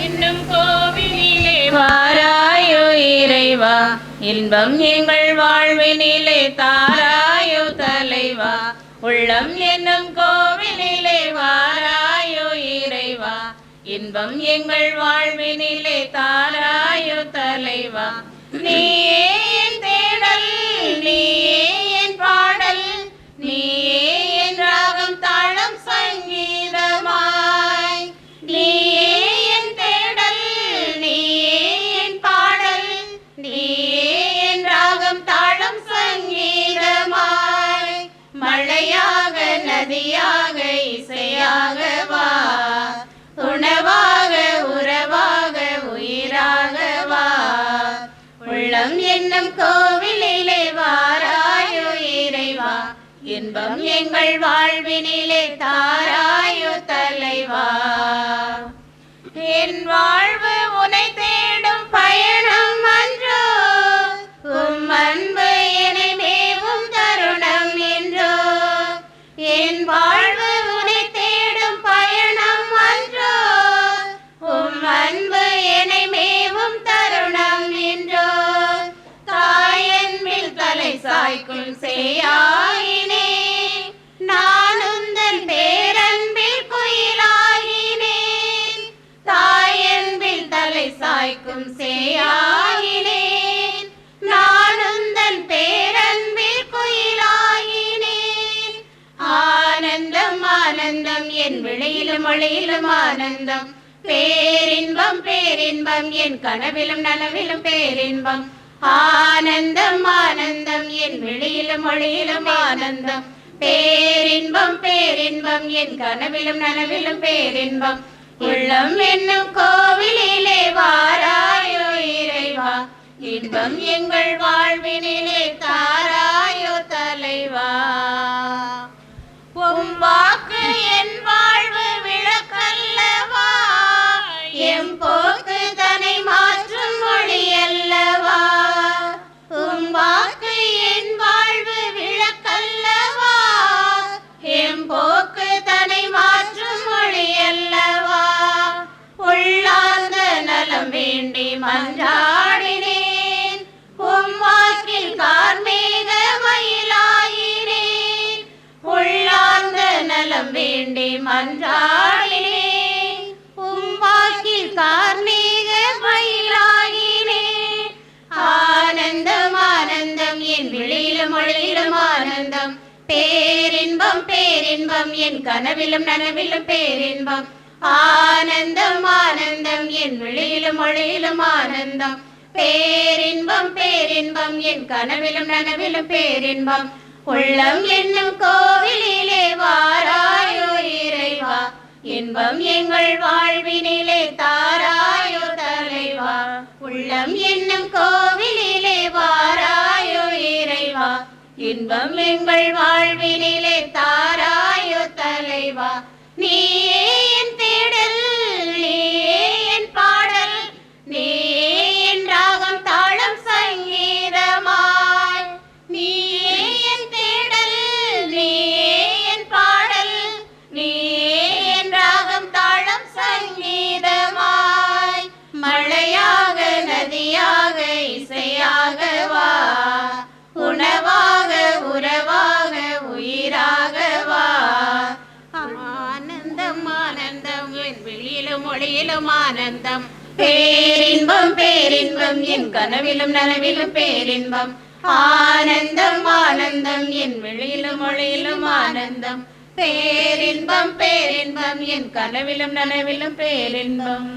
இன்னும் கோவிலிலே வாராயோ இறைவா, இன்பம் எங்கள் வாழ்வினிலே தாராயோ தலைவா. உள்ளம் என்னும் கோவிலிலே வாராயோ இறைவா, இன்பம் எங்கள் வாழ்வினிலே தாராயோ தலைவா. நீயே என் தேடல், நீயே என் பாடல், நீயே என் ராகம் தாளம் சங்கீதமாய். நீயே என் தேடல், நீயே என் பாடல், நீயே என் ராகம் தாளம் சங்கீதமாய். மழையாக நதியாக இசையாக வா, உணவாக உறவாக உயிராக வா. உள்ளம் என்னும் கோவிலிலே வாராயோ இறைவா, இன்பம் எங்கள் வாழ்வினிலே தாராயோ தலைவா. என் வாழ்வு உனை தேடும் பயணம் அன்றோ, உம் அன்பு என்னை மேவும் தருணம் என்றோ. என் வாழ்வு உனை தேடும் பயணம் அன்றோ, உம் அன்பு என்னை மேவும் தருணம் என்றோ. தாயன்பில் தலை சாய்க்கும் சேயாயினே, நான் உந்தன் பேரன்பில் குயிலாகினேன். தாயன்பில் தலை சாய்க்கும் சேயாகினேன், நான் உந்தன் பேரன்பில் குயிலாகினேன். ஆனந்தம் ஆனந்தம் என் விழியிலும் மொழியிலும் ஆனந்தம், பேரின்பம் பேரின்பம் என் கனவிலும் நனவிலும் பேரின்பம். ஆனந்தம் ஆனந்தம் என் விழியிலும் மொழியிலும் ஆனந்தம், பேரின்பம் பேரின்பம் என் கனவிலும் நனவிலும் பேரின்பம். உள்ளம் என்னும் கோவிலிலே வாராயோ இறைவா, இன்பம் எங்கள் வாழ்வினிலே தாராயோ தலைவா. உம் வாக்கு என் வாழ்வு விளக்கல்லவா, எம் போக்கு தனை மாற்றும் மொழி அல்லவா. உம் வாக்கு என் வாழ்வு விளக்கல்லவா, எம் போக்கு தனை மாற்றும் மொழி அல்லவா. உள்ளார்ந்த நலம் வேண்டி மன்றாடினேன், உம் வாக்கில் கார்மேக மயிலாயினேன். உள்ளார்ந்த நலம் வேண்டி மன்றாடினேன், உம் வாக்கில் கார்மேக மயிலாயினேன். ஆனந்தம் ஆனந்தம் என் விழியிலும் மொழியிலும் ஆனந்தம், பேரின்பம் பேரின்பம் என் கனவிலும் நனவிலும் பேரின்பம். ஆனந்தம் ஆனந்தம் என் விழியிலும் மொழியிலும் ஆனந்தம், பேரின்பம் பேரின்பம் என் கனவிலும் நனவிலும் பேரின்பம். உள்ளம் என்னும் கோவிலிலே வாராயோ இறைவா, இன்பம் எங்கள் வாழ்வினிலே தாராயோ தலைவா. உள்ளம் என்னும் கோவிலிலே வாராயோ இறைவா, இன்பம் எங்கள் வாழ்வினிலே தாராயோ தலைவா. நீயே என் தேடல், நீயே என் பாடல், நீயே என் ராகம் தாளம் சங்கீதமாய். நீயே என் தேடல், நீயே என் பாடல், நீயே என் ராகம் தாளம் சங்கீதமாய். மழையாக நதியாக இசையாக வா, உணவாக உறவாக உயிராக வா. ஆனந்தம் ஆனந்தம் என் வெளியிலும் மொழியிலும் ஆனந்தம், பேரின்பம் பேரின்பம் என் கனவிலும் நனவிலும் பேரின்பம். ஆனந்தம் ஆனந்தம் என் வெளியிலும் மொழியிலும் ஆனந்தம், பேரின்பம் பேரின்பம் என் கனவிலும் நனவிலும் பேரின்பம்.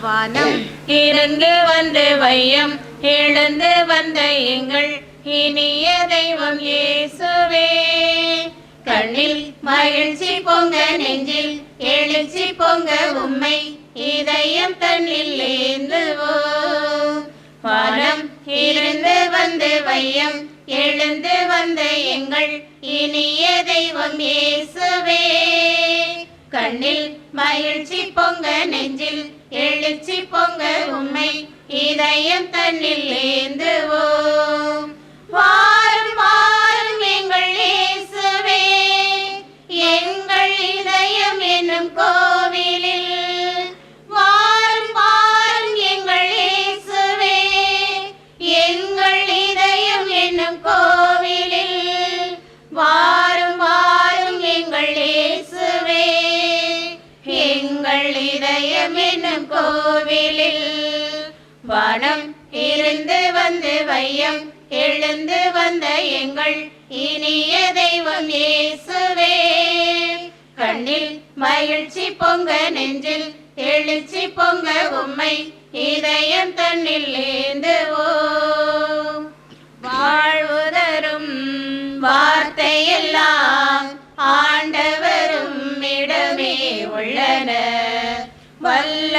வானம் இருந்து வந்து வையம் எழுந்து வந்த எங்கள் இனிய தெய்வம் இயேசுவே. கண்ணில் மகிழ்ச்சி பொங்க நெஞ்சில் எழுச்சி பொங்க உம்மை இதயம் தன்னில் ஏந்துவோம். வானம் இருந்து வந்து வையம் எழுந்து வந்த எங்கள் இனிய தெய்வம் இயேசுவே. கண்ணில் மகிழ்ச்சி பொங்க நெஞ்சில் எழுச்சி பொங்க உம்மை இதயம் தன்னில் ஏந்துவோம். வாரும் வாரும் எங்கள் இயேசுவே, எங்கள் இதயம் என்னும் கோவிலில். வாரும் வாரும் எங்கள் இயேசுவே, எங்கள் இதயம் என்னும் கோவிலில். வாரும் வாரும் எங்கள் இயேசுவே, எங்கள் இதயம் என்னும் கோவிலில். வானம் இருந்து வந்து வையம் எழுந்து வந்த எங்கள் இனிய தெய்வம் இயேசுவே. கண்ணில் மகிழ்ச்சி பொங்க நெஞ்சில் எழுச்சி பொங்க உம்மை இதயம் தன்னில் ஏந்துவோம். வாழ்வுதரும் வார்த்தையெல்லாம் ஆண்டவரும் இடமே உள்ளன, வல்ல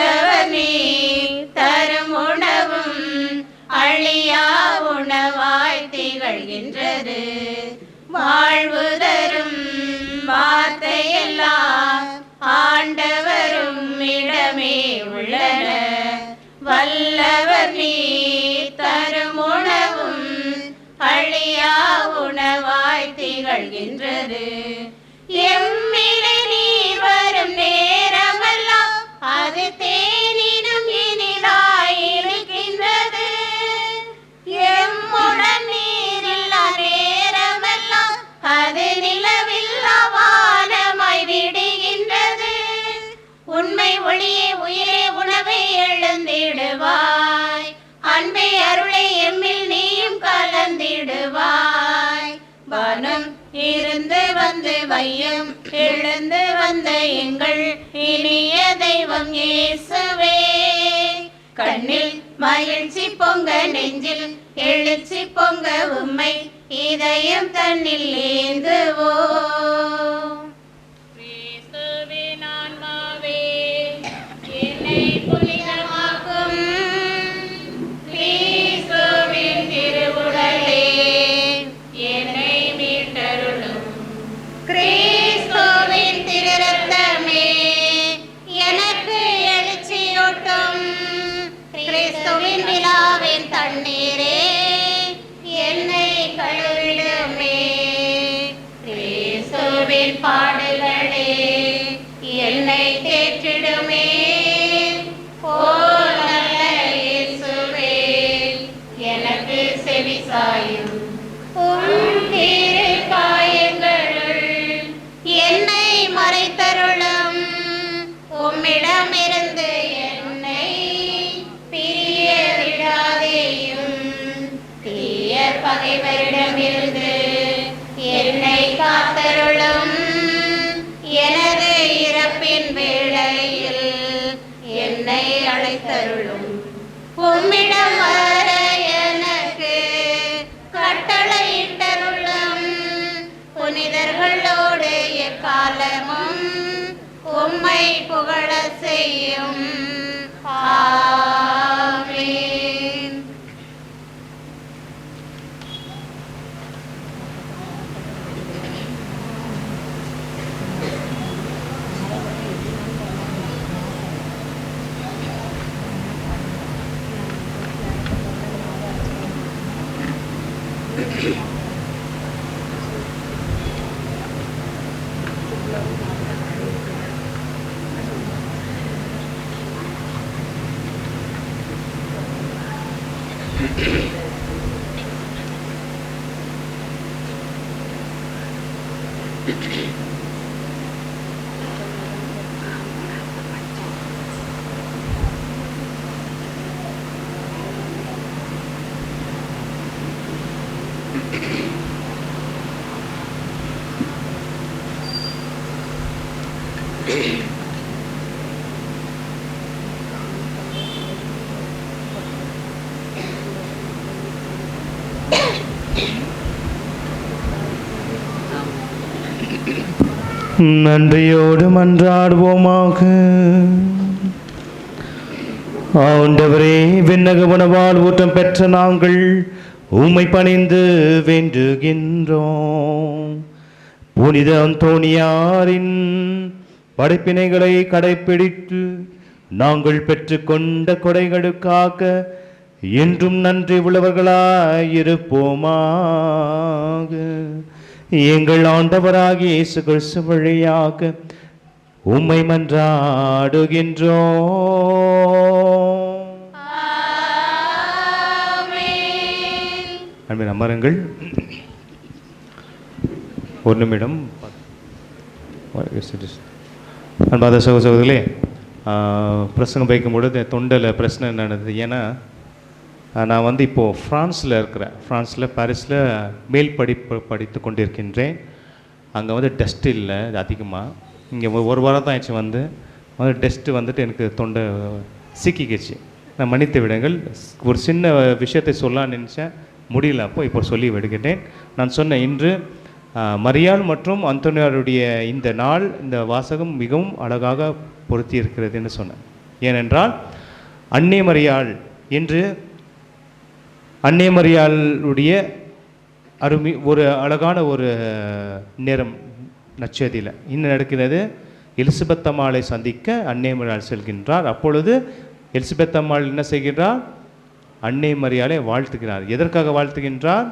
திகழ்கின்றது. வாழ்வு தரும் வார்த்தையெல்லாம் ஆண்டவரும் இடமே உள்ளன. வல்லவர் நீர் தரும் உணவும் அழியா உணவாய் திகழ்கின்றது. எம்மிலே நீர் வரும் நேரமெல்லாம் அது தேனினும் இனிதாயிருக்கின்றது. எம்முடன் நீரில்லா நேரமெல்லாம் அது நிலவில்லா வானமாய் விடுகின்றது. உண்மை ஒளியே உயிரே உணவை எழுந்திடுவாய். அன்பை அருளை எம்மில் நீயும் கலந்திடுவாய். வானம் இருந்து வந்து வையம் எழுந்து வந்த எங்கள் இனிய தெய்வம் இயேசுவே. கண்ணில் மகிழ்ச்சி பொங்க நெஞ்சில் எழுச்சி பொங்க உம்மை இதயம் தன்னில் ஏந்துவோம். கிறிஸ்துவின் ஆன்மாவே என்னை புனிதமாக்கும். கிறிஸ்துவின் திருவுடலே என்னை மீட்டருளும். கிறிஸ்துவின் திருரத்தமே எனக்கு எழுச்சியூட்டும். கிறிஸ்துவின் விழாவின் தண்ணீரே என்னை கழுவிடுமே. கிறிஸ்துவின் பாடுகளே என்னை தேற்றிடுமே. ஓ நல்ல இயேசுவே, எனக்கு செவிசாயும். உம் திரு காயங்களுள் என்னை மறைத்தருளும். உம்மிடமிருந்து என்னை பிரிய விடாதேயும். தீய பகைவரிடமிருந்து என்னை காத்தருளும். எனது இறப்பின் வேளையில் என்னை அழைத்தருளும். உம்மிடம் வர எனக்கு கட்டளையிட்டருளும். புனிதர்களோடு எக்காலமும் உம்மை புகழ செய்யும். ஆமென். நன்றியோடு மன்றாடுவோமாக. ஆண்டவரே, விண்ணக உணவால் ஊட்டம் பெற்ற நாங்கள் உம்மை பணிந்து வேண்டுகின்றோம். புனித அந்தோணியாரின் படைப்பினைகளை கடைப்பிடித்து நாங்கள் பெற்றுக்கொண்ட கொடைகளுக்காக என்றும் நன்றி உள்ளவர்களாயிருப்போமாக. எங்கள் ஆண்டவராகிய இயேசு கிறிஸ்து வழியாக உம்மை மன்றாடுகின்றோம். அன்பின் அமருங்கள். ஒரு நிமிடம். அன்பாத சகோதரர்களே, பிரசங்கம் வைக்கும்பொழுது தொண்டையில் பிரச்சனை நடந்தது. ஏன்னா நான் இப்போது ஃப்ரான்ஸில் இருக்கிறேன். ஃப்ரான்ஸில் பாரிஸில் மேல் படிப்பு படித்து கொண்டிருக்கின்றேன். அங்கே டஸ்ட் இல்லை அதிகமாக. இங்கே ஒரு வாரம் தான் ஆயிடுச்சு டஸ்ட்டு எனக்கு தொண்டை சிக்கிக்கிச்சு. நான் மன்னித்து விடுங்கள். ஒரு சின்ன விஷயத்தை சொல்லலான்னு நினச்சேன், முடியல. இப்போ சொல்லி விடுகின்றேன். நான் சொன்னேன், இன்று மரியாள் மற்றும் அந்தோனியாருடைய இந்த நாள், இந்த வாசகம் மிகவும் அழகாக பொருத்தி இருக்கிறதுன்னு சொன்னேன். ஏனென்றால் அன்னை மரியாள் என்று அன்னை மரியாளுடைய ஒரு அழகான ஒரு நேரம் நச்சதியில் இன்னும் நடக்கிறது. எலிசபெத் அம்மாளை சந்திக்க அன்னை மரியாள் செல்கின்றார். அப்பொழுது எலிசபெத் அம்மாள் என்ன செய்கின்றார்? அன்னை மரியாளை வாழ்த்துகிறார். எதற்காக வாழ்த்துகின்றார்?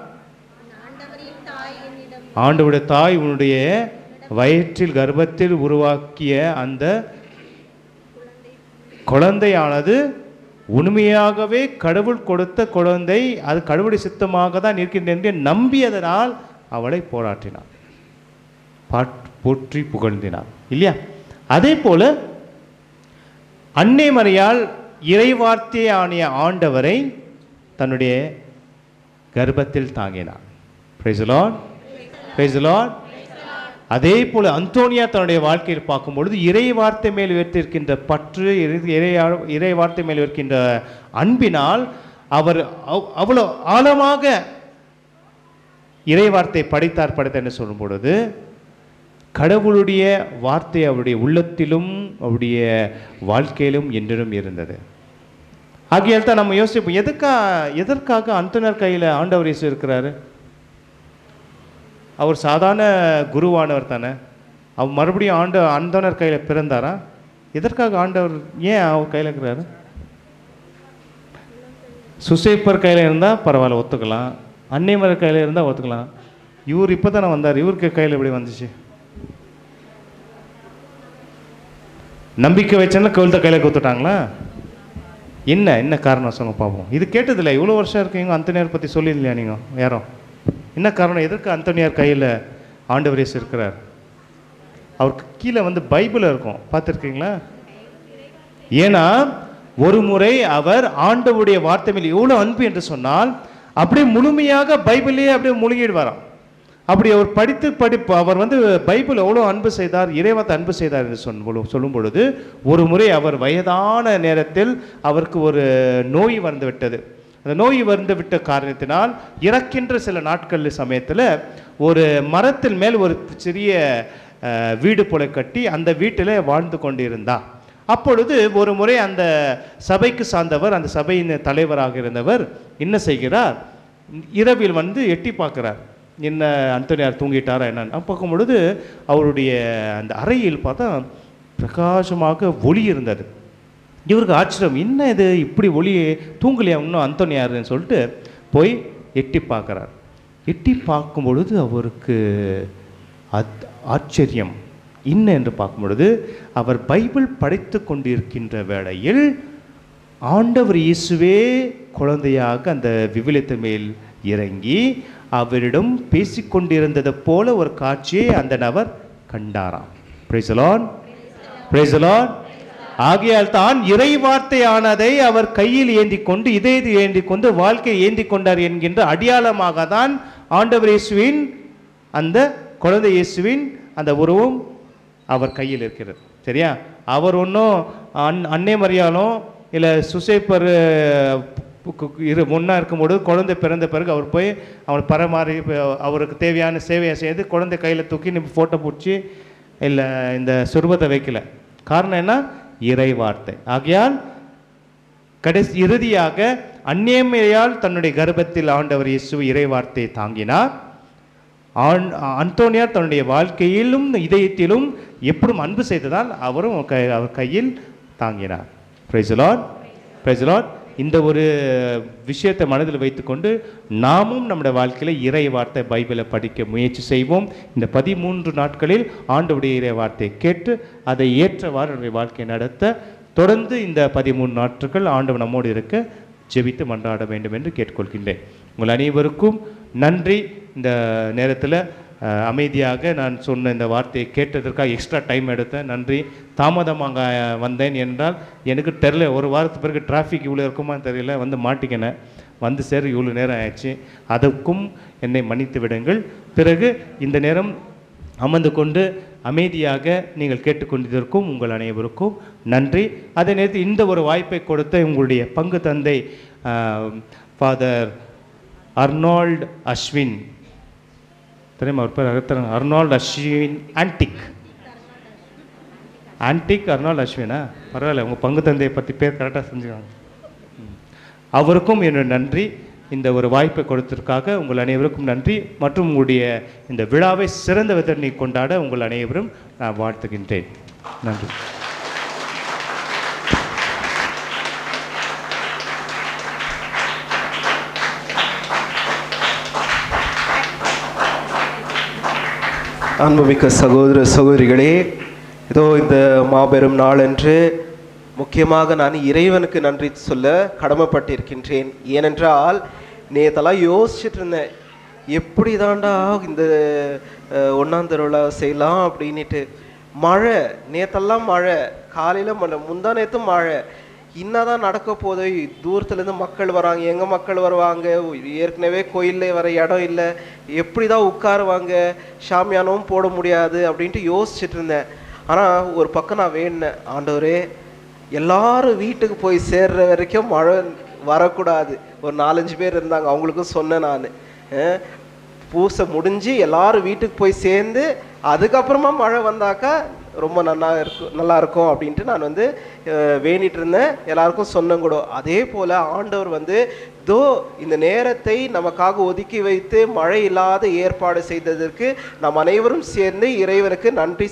ஆண்டவருடைய தாய் உன்னுடைய வயிற்றில் கர்ப்பத்தில் உருவாக்கிய அந்த குழந்தையானது உண்மையாகவே கடவுள் கொடுத்த குழந்தை, அது கடவுளுடைய சித்தமாக தான் இருக்கின்ற என்று நம்பியதனால் அவளை போராட்டினார், போற்றி புகழ்ந்தினார் இல்லையா? அதே போல அன்னை மரியாள் இறைவார்த்தையானிய ஆண்டவரை தன்னுடைய கர்ப்பத்தில் தாங்கினார். Price the lord, praise the Lord. அதே போல அந்தோனியா தன்னுடைய வாழ்க்கையில் பார்க்கும்பொழுது இறை வார்த்தை மேல் வைத்திருக்கின்ற பற்று, இறை வார்த்தை மேல் இருக்கின்ற அன்பினால் அவர் அவ்வளோ ஆழமாக இறை வார்த்தை படித்தார் என்று சொல்லும் பொழுது கடவுளுடைய வார்த்தை அவருடைய உள்ளத்திலும் அவருடைய வாழ்க்கையிலும் என்றும் இருந்தது. ஆகையால் தான் நம்ம யோசிப்போம், எதற்காக அந்தோனியார் கையில் ஆண்டவர் இயேசு இருக்கிறாரு? அவர் சாதாரண குருவானவர் தானே, அவர் மறுபடியும் அந்தோனியார் கையில் பிறந்தாரா? எதற்காக ஆண்டவர் ஏன் அவர் கையில் இருக்கிறாரு? சுசேப்பர் கையில் இருந்தால் பரவாயில்ல, ஒத்துக்கலாம். அன்னைமர் கையில் இருந்தால் ஒத்துக்கலாம். இவர் இப்போ தானே வந்தார், இவருக்கு கையில் எப்படி வந்துச்சு? நம்பிக்கை வச்சேன்னா கவிழ்த்த கையில் கொடுத்துட்டாங்களா? என்ன காரணம் சொல்லுங்க பார்ப்போம். இது கேட்டதில்லை, இவ்வளோ வருஷம் இருக்கீங்க, அந்தோனியார் பற்றி சொல்லிடலையா நீங்கள் யாரும்? என்ன காரணம்? எதற்கு அந்தோனியார் கையில் ஆண்டவர் இயேசு இருக்கிறார்? அவருக்கு கீழே பைபிள் இருக்கும், பார்த்துருக்கீங்களா? ஏன்னா ஒரு முறை அவர் ஆண்டவருடைய வார்த்தை மேல் எவ்வளோ அன்பு என்று சொன்னால் அப்படியே முழுமையாக பைபிளையே அப்படியே முழுகிடுவாராம். அப்படி அவர் அவர் பைபிள் எவ்வளோ அன்பு செய்தார், இறைவார்த்தை அன்பு செய்தார் என்று சொல்லும் பொழுது ஒரு முறை அவர் வயதான நேரத்தில் அவருக்கு ஒரு நோய் வந்துவிட்டது. அந்த நோய் வந்துவிட்ட காரணத்தினால் இறக்கின்ற சில நாட்கள் சமயத்தில் ஒரு மரத்தில் மேல் ஒரு சிறிய வீடு போல கட்டி அந்த வீட்டில் வாழ்ந்து கொண்டிருந்தார். அப்பொழுது ஒரு முறை அந்த சபைக்கு சார்ந்தவர், அந்த சபையின் தலைவராக இருந்தவர் என்ன செய்கிறார்? இரவில் எட்டி பார்க்கிறார், என்ன அந்தோனியார் தூங்கிட்டாரா என்னன்னு. பார்க்கும் பொழுது அவருடைய அந்த அறையில் பார்த்தா பிரகாசமாக ஒளி இருந்தது. இவருக்கு ஆச்சரியம், என்ன இது இப்படி ஒளி, தூங்கலையா இன்னும் அந்தோனியார்னு சொல்லிட்டு போய் எட்டி பார்க்குறார். எட்டி பார்க்கும் பொழுது அவருக்கு ஆச்சரியம் என்ன என்று பார்க்கும் பொழுது அவர் பைபிள் படித்து கொண்டிருக்கின்ற வேளையில் ஆண்டவர் இயேசுவே குழந்தையாக அந்த விவிலியத்தின் மேல் இறங்கி அவரிடம் பேசிக்கொண்டிருந்தது போல ஒரு காட்சியை அந்த நபர் கண்டாராம். Praise the lord, praise the lord. ஆகையால் தான் இறை வார்த்தையானதை அவர் கையில் ஏந்தி கொண்டு இதயத்தில் ஏந்தி கொண்டு வாழ்க்கையை ஏந்தி கொண்டார் என்கின்ற அடையாளமாக தான் ஆண்டவர் இயேசுவின் அந்த குழந்தை இயேசுவின் அந்த உருவம் அவர் கையில் இருக்கிறது. சரியா? அவர் ஒன்றும் அன்னை மரியாளும் இல்லை சுசேப்பர் முன்னா இருக்கும்பொழுது குழந்தை பிறந்த பிறகு அவர் போய் அவனை பரமாறி அவருக்கு தேவையான சேவையை செய்து குழந்தை கையில் தூக்கி நம்ம ஃபோட்டோ பிடிச்சி இல்லை இந்த சுரூபத்தை வைக்கல. காரணம் என்ன? இறை வார்த்தை. ஆகையால் இறுதியாக அன்னைமரியாள் தன்னுடைய கர்ப்பத்தில் ஆண்டவர் இயேசு இறை வார்த்தையை தாங்கினார். அந்தோனியார் தன்னுடைய வாழ்க்கையிலும் இதயத்திலும் எப்படும் அன்பு செய்ததால் அவரும் அவர் கையில் தாங்கினார். Price the lord, praise the Lord. இந்த ஒரு விஷயத்தை மனதில் வைத்துக்கொண்டு நாமும் நம்முடைய வாழ்க்கையில் இறை வார்த்தை பைபிளை படிக்க முயற்சி செய்வோம். இந்த 13 நாட்களில் ஆண்டவருடைய இறை வார்த்தையை கேட்டு அதை ஏற்றவாறு நம்முடைய வாழ்க்கையை நடத்த தொடர்ந்து இந்த 13 நாட்கள் ஆண்டவர் நம்மோடு இருக்க ஜெபித்து மன்றாட வேண்டும் என்று கேட்டுக்கொள்கின்றேன். உங்கள் அனைவருக்கும் நன்றி. இந்த நேரத்தில் அமைதியாக நான் சொன்ன இந்த வார்த்தையை கேட்டதற்காக எக்ஸ்ட்ரா டைம் எடுத்தேன், நன்றி. தாமதமாக வந்தேன் என்றால் எனக்கு தெரியல, ஒரு வாரத்துக்கு பிறகு டிராஃபிக் இவ்வளோ இருக்குமான்னு தெரியல, வந்து சேர இவ்வளோ நேரம் ஆயிடுச்சு. அதற்கும் என்னை மன்னித்து விடுங்கள். பிறகு இந்த நேரம் அமர்ந்து கொண்டு அமைதியாக நீங்கள் கேட்டுக்கொண்டிருக்கும் உங்கள் அனைவருக்கும் நன்றி. அதே நேரத்தில் இந்த ஒரு வாய்ப்பை கொடுத்த உங்களுடைய பங்கு தந்தை ஃபாதர் அர்னால்ட் அஸ்வின், தெரியுமா அவர் பேர்? அர்னால்ட் அஸ்வின் ஆன்டிக் அர்னால்ட் அஸ்வினா? பரவாயில்ல, உங்கள் பங்கு தந்தையை பற்றி பேர் கரெக்டாக செஞ்சுக்காங்க. அவருக்கும் என்னோட நன்றி. இந்த ஒரு வாய்ப்பை கொடுத்ததற்காக உங்கள் அனைவருக்கும் நன்றி. மற்றும் உங்களுடைய இந்த விழாவை சிறந்த விதத்தை கொண்டாட உங்கள் அனைவரும் நான் வாழ்த்துகின்றேன். நன்றி. அன்புமிக்க சகோதர சகோதரிகளே, இதோ இந்த மாபெரும் நாளன்று முக்கியமாக நான் இறைவனுக்கு நன்றி சொல்ல கடமைப்பட்டிருக்கின்றேன். ஏனென்றால் நேத்தெல்லாம் யோசிச்சுட்டு இருந்தேன், எப்படி தாண்டா இந்த ஒன்றாம் திருவிழா செய்யலாம் அப்படின்ட்டு. மழை நேத்தெல்லாம் மழை, காலையில் மழை, முந்தா நேற்றும் மழை. இன்னதான் நடக்க போதோ, தூரத்துலேருந்து மக்கள் வராங்க, எங்கே மக்கள் வருவாங்க, ஏற்கனவே கோயிலில் வர இடம் இல்லை, எப்படி தான் உட்காருவாங்க, ஷாமியானவும் போட முடியாது அப்படின்ட்டு யோசிச்சுட்டு இருந்தேன். ஆனால் ஒரு பக்கம் நான் வேண்டினேன், ஆண்டவரே எல்லாரும் வீட்டுக்கு போய் சேர்ற வரைக்கும் மழை வரக்கூடாது. ஒரு 4-5 பேர் இருந்தாங்க, அவங்களுக்கும் சொன்னேன் நான், பூசை முடிஞ்சு எல்லாரும் வீட்டுக்கு போய் சேர்ந்து அதுக்கப்புறமா மழை வந்தாக்கா ரொம்ப நல்லா இருக்கும் அப்படின்ட்டு நான் வேண்டிட்டு இருந்தேன். எல்லாருக்கும் சொன்னேன் கூட. அதே போல் ஆண்டவர் தோ இந்த நேரத்தை நமக்காக ஒதுக்கி வைத்து மழை இல்லாத ஏற்பாடு செய்ததற்கு நாம் அனைவரும் சேர்ந்து இறைவனுக்கு நன்றி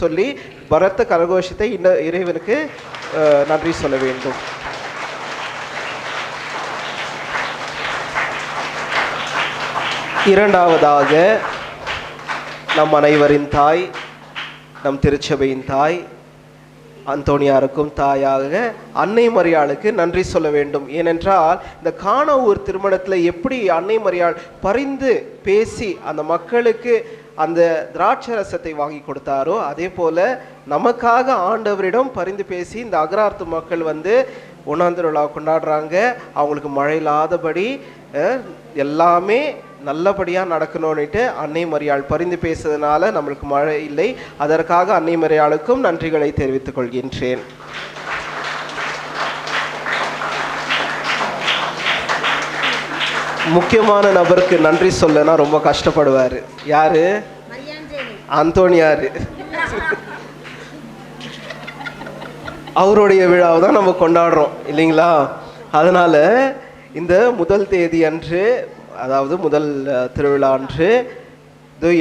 சொல்லி பரத்த கரகோஷத்தை இறைவனுக்கு நன்றி சொல்ல வேண்டும். இரண்டாவதாக, நம் அனைவரின் தாய், நம் திருச்சபையின் தாய், அந்தோனியாருக்கும் தாயாக அன்னை மரியாளுக்கு நன்றி சொல்ல வேண்டும். ஏனென்றால் இந்த கானாவூர் திருமணத்தில் எப்படி அன்னை மரியாள் பரிந்து பேசி அந்த மக்களுக்கு அந்த திராட்சை ரசத்தை வாங்கி கொடுத்தாரோ, அதே போல் நமக்காக ஆண்டவரிடம் பரிந்து பேசி இந்த அகரார்த்து மக்கள் ஒன்றாம் திருவிழா கொண்டாடுறாங்க. அவங்களுக்கு மழை இல்லாதபடி எல்லாமே நல்லபடியாக நடக்கணும்னுட்டு அன்னை மரியாள் பரிந்து பேசுறதுனால நம்மளுக்கு மழை இல்லை. அதற்காக அன்னை மரியாளுக்கும் நன்றிகளை தெரிவித்துக் கொள்கின்றேன். முக்கியமான நபருக்கு நன்றி சொல்லனா ரொம்ப கஷ்டப்படுவார். யாரு? அந்தோனியாரு. அவருடைய விழாவை தான் நம்ம கொண்டாடுறோம் இல்லைங்களா? அதனால இந்த முதல் தேதி அன்று, அதாவது முதல் திருவிழா அன்று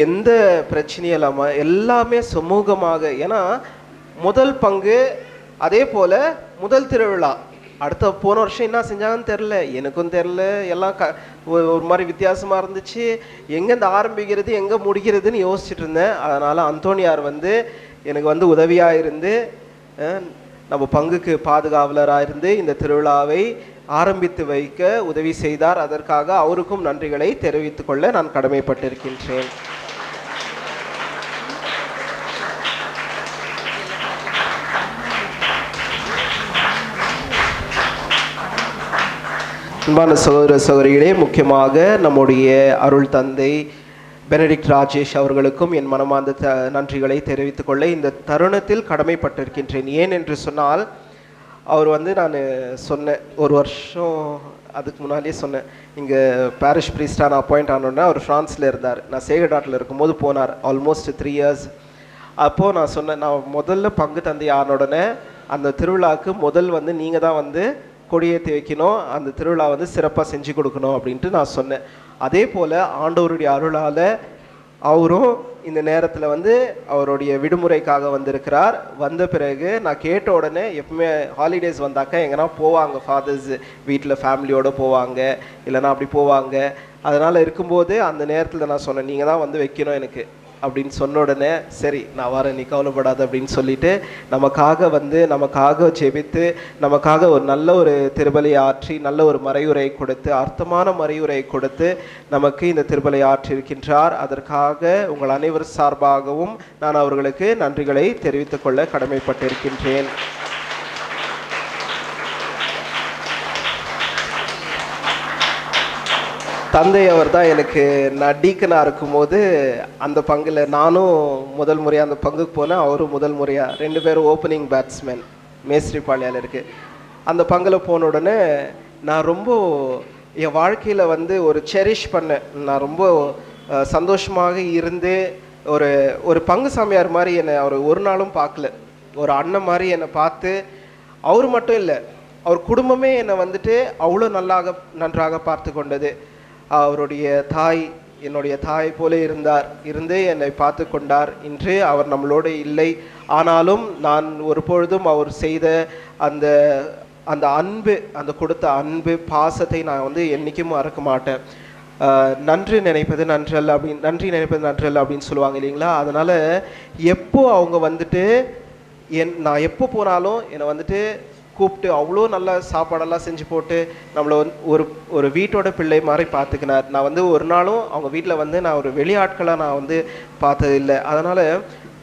எந்த பிரச்சனையும் இல்லாமல் எல்லாமே சுமூகமாக, ஏன்னா முதல் பங்கு, அதே போல் முதல் திருவிழா. அடுத்த போன வருஷம் என்ன செஞ்சாங்கன்னு தெரில, எனக்கும் தெரில, எல்லாம் ஒரு மாதிரி வித்தியாசமாக இருந்துச்சு. எங்கேருந்து ஆரம்பிக்கிறது எங்கே முடிக்கிறதுன்னு யோசிச்சுட்டு இருந்தேன். அதனால் அந்தோனியார் எனக்கு உதவியாக இருந்து நம்ம பங்குக்கு பாதுகாவலராக இருந்து இந்த திருவிழாவை ஆரம்பித்து வைக்க உதவி செய்தார். அதற்காக அவருக்கும் நன்றிகளை தெரிவித்துக் கொள்ள நான் கடமைப்பட்டிருக்கின்றேன். அன்பான சகோதர சகோதரிகளே, முக்கியமாக நம்முடைய அருள் தந்தை பெனடிக்ட் ராஜேஷ் அவர்களுக்கும் என் மனமார்ந்த நன்றிகளை தெரிவித்துக் கொள்ள இந்த தருணத்தில் கடமைப்பட்டிருக்கின்றேன். ஏன் என்று சொன்னால், அவர் நான் சொன்னேன், ஒரு வருஷம் அதுக்கு முன்னாடியே சொன்னேன், இங்கே பாரிஷ் ப்ரீஸ்டான அப்பாயிண்ட் ஆனோடனே அவர் ஃப்ரான்ஸில் இருந்தார். நான் சேகடாட்டில் இருக்கும்போது போனார், ஆல்மோஸ்ட் 3 இயர்ஸ். அப்போது நான் சொன்னேன், நான் முதல்ல பங்கு தந்தை ஆனோடனே அந்த திருவிழாவுக்கு முதல் நீங்கள் தான் கொடியேற்றி வைக்கணும், அந்த திருவிழா சிறப்பாக செஞ்சு கொடுக்கணும் அப்படின்ட்டு நான் சொன்னேன். அதே போல் ஆண்டவருடைய அருளால் அவரும் இந்த நேரத்தில் அவருடைய விடுமுறைக்காக வந்திருக்கிறார். வந்த பிறகு நான் கேட்ட உடனே, எப்பவுமே ஹாலிடேஸ் வந்தாக்கா எங்கன்னா போவாங்க, ஃபாதர்ஸ் வீட்டில் ஃபேமிலியோடு போவாங்க, இல்லைனா அப்படி போவாங்க. அதனால் இருக்கும்போது அந்த நேரத்தில் நான் சொன்னேன், நீங்கள் தான் வைக்கணும் எனக்கு அப்படின்னு சொன்ன உடனே, சரி நான் வரேன், நீ கவலைப்படாது அப்படின்னு சொல்லிட்டு நமக்காக ஜெபித்து நமக்காக ஒரு நல்ல ஒரு திருபலி ஆற்றி நல்ல ஒரு மறையுரை கொடுத்து, அர்த்தமான மறையுரை கொடுத்து நமக்கு இந்த திருபலி ஆற்றியிருக்கின்றார். அதற்காக உங்கள் அனைவர் சார்பாகவும் நான் அவர்களுக்கு நன்றிகளை தெரிவித்துக் கொள்ள கடமைப்பட்டிருக்கின்றேன். தந்தை அவர் தான் எனக்கு, நான் டீக்கனாக இருக்கும்போது அந்த பங்கில் நானும் முதல் முறையாக அந்த பங்குக்கு போனேன், அவரும் முதல் முறையாக, 2 பேரும் ஓப்பனிங் பேட்ஸ்மேன் மேஸ்திரி பாளையால் இருக்குது. அந்த பங்கில் போன உடனே நான் ரொம்ப என் வாழ்க்கையில் ஒரு செரிஷ் பண்ணேன். நான் ரொம்ப சந்தோஷமாக இருந்து, ஒரு பங்கு சாமியார் மாதிரி என்னை அவர் ஒரு நாளும் பார்க்கல, ஒரு அண்ணன் மாதிரி என்னை பார்த்து, அவர் மட்டும் இல்லை அவர் குடும்பமே என்னை வந்துட்டு அவ்வளோ நன்றாக பார்த்து கொண்டது. அவருடைய தாய் என்னுடைய தாய் போல இருந்து என்னை பார்த்து கொண்டார். இன்று அவர் நம்மளோடு இல்லை. ஆனாலும் நான் ஒரு பொழுதும் அவர் செய்த அந்த அந்த அன்பு, அந்த கொடுத்த அன்பு பாசத்தை நான் வந்து என்றைக்கும் மறக்க மாட்டேன். நன்றி நினைப்பது நன்றல்ல அப்படின்னு சொல்லுவாங்க இல்லைங்களா. அதனால் எப்போ அவங்க வந்துட்டு நான் எப்போ போனாலும் என்னை வந்துட்டு கூப்பிட்டு அவ்வளோ நல்ல சாப்பாடெல்லாம் செஞ்சு போட்டு நம்மளை ஒரு வீட்டோட பிள்ளை மாதிரி பார்த்துக்கினார். நான் வந்து ஒரு நாளும் அவங்க வீட்டில் வந்து நான் ஒரு வெளியாட்களாக நான் வந்து பார்த்ததில்லை. அதனால்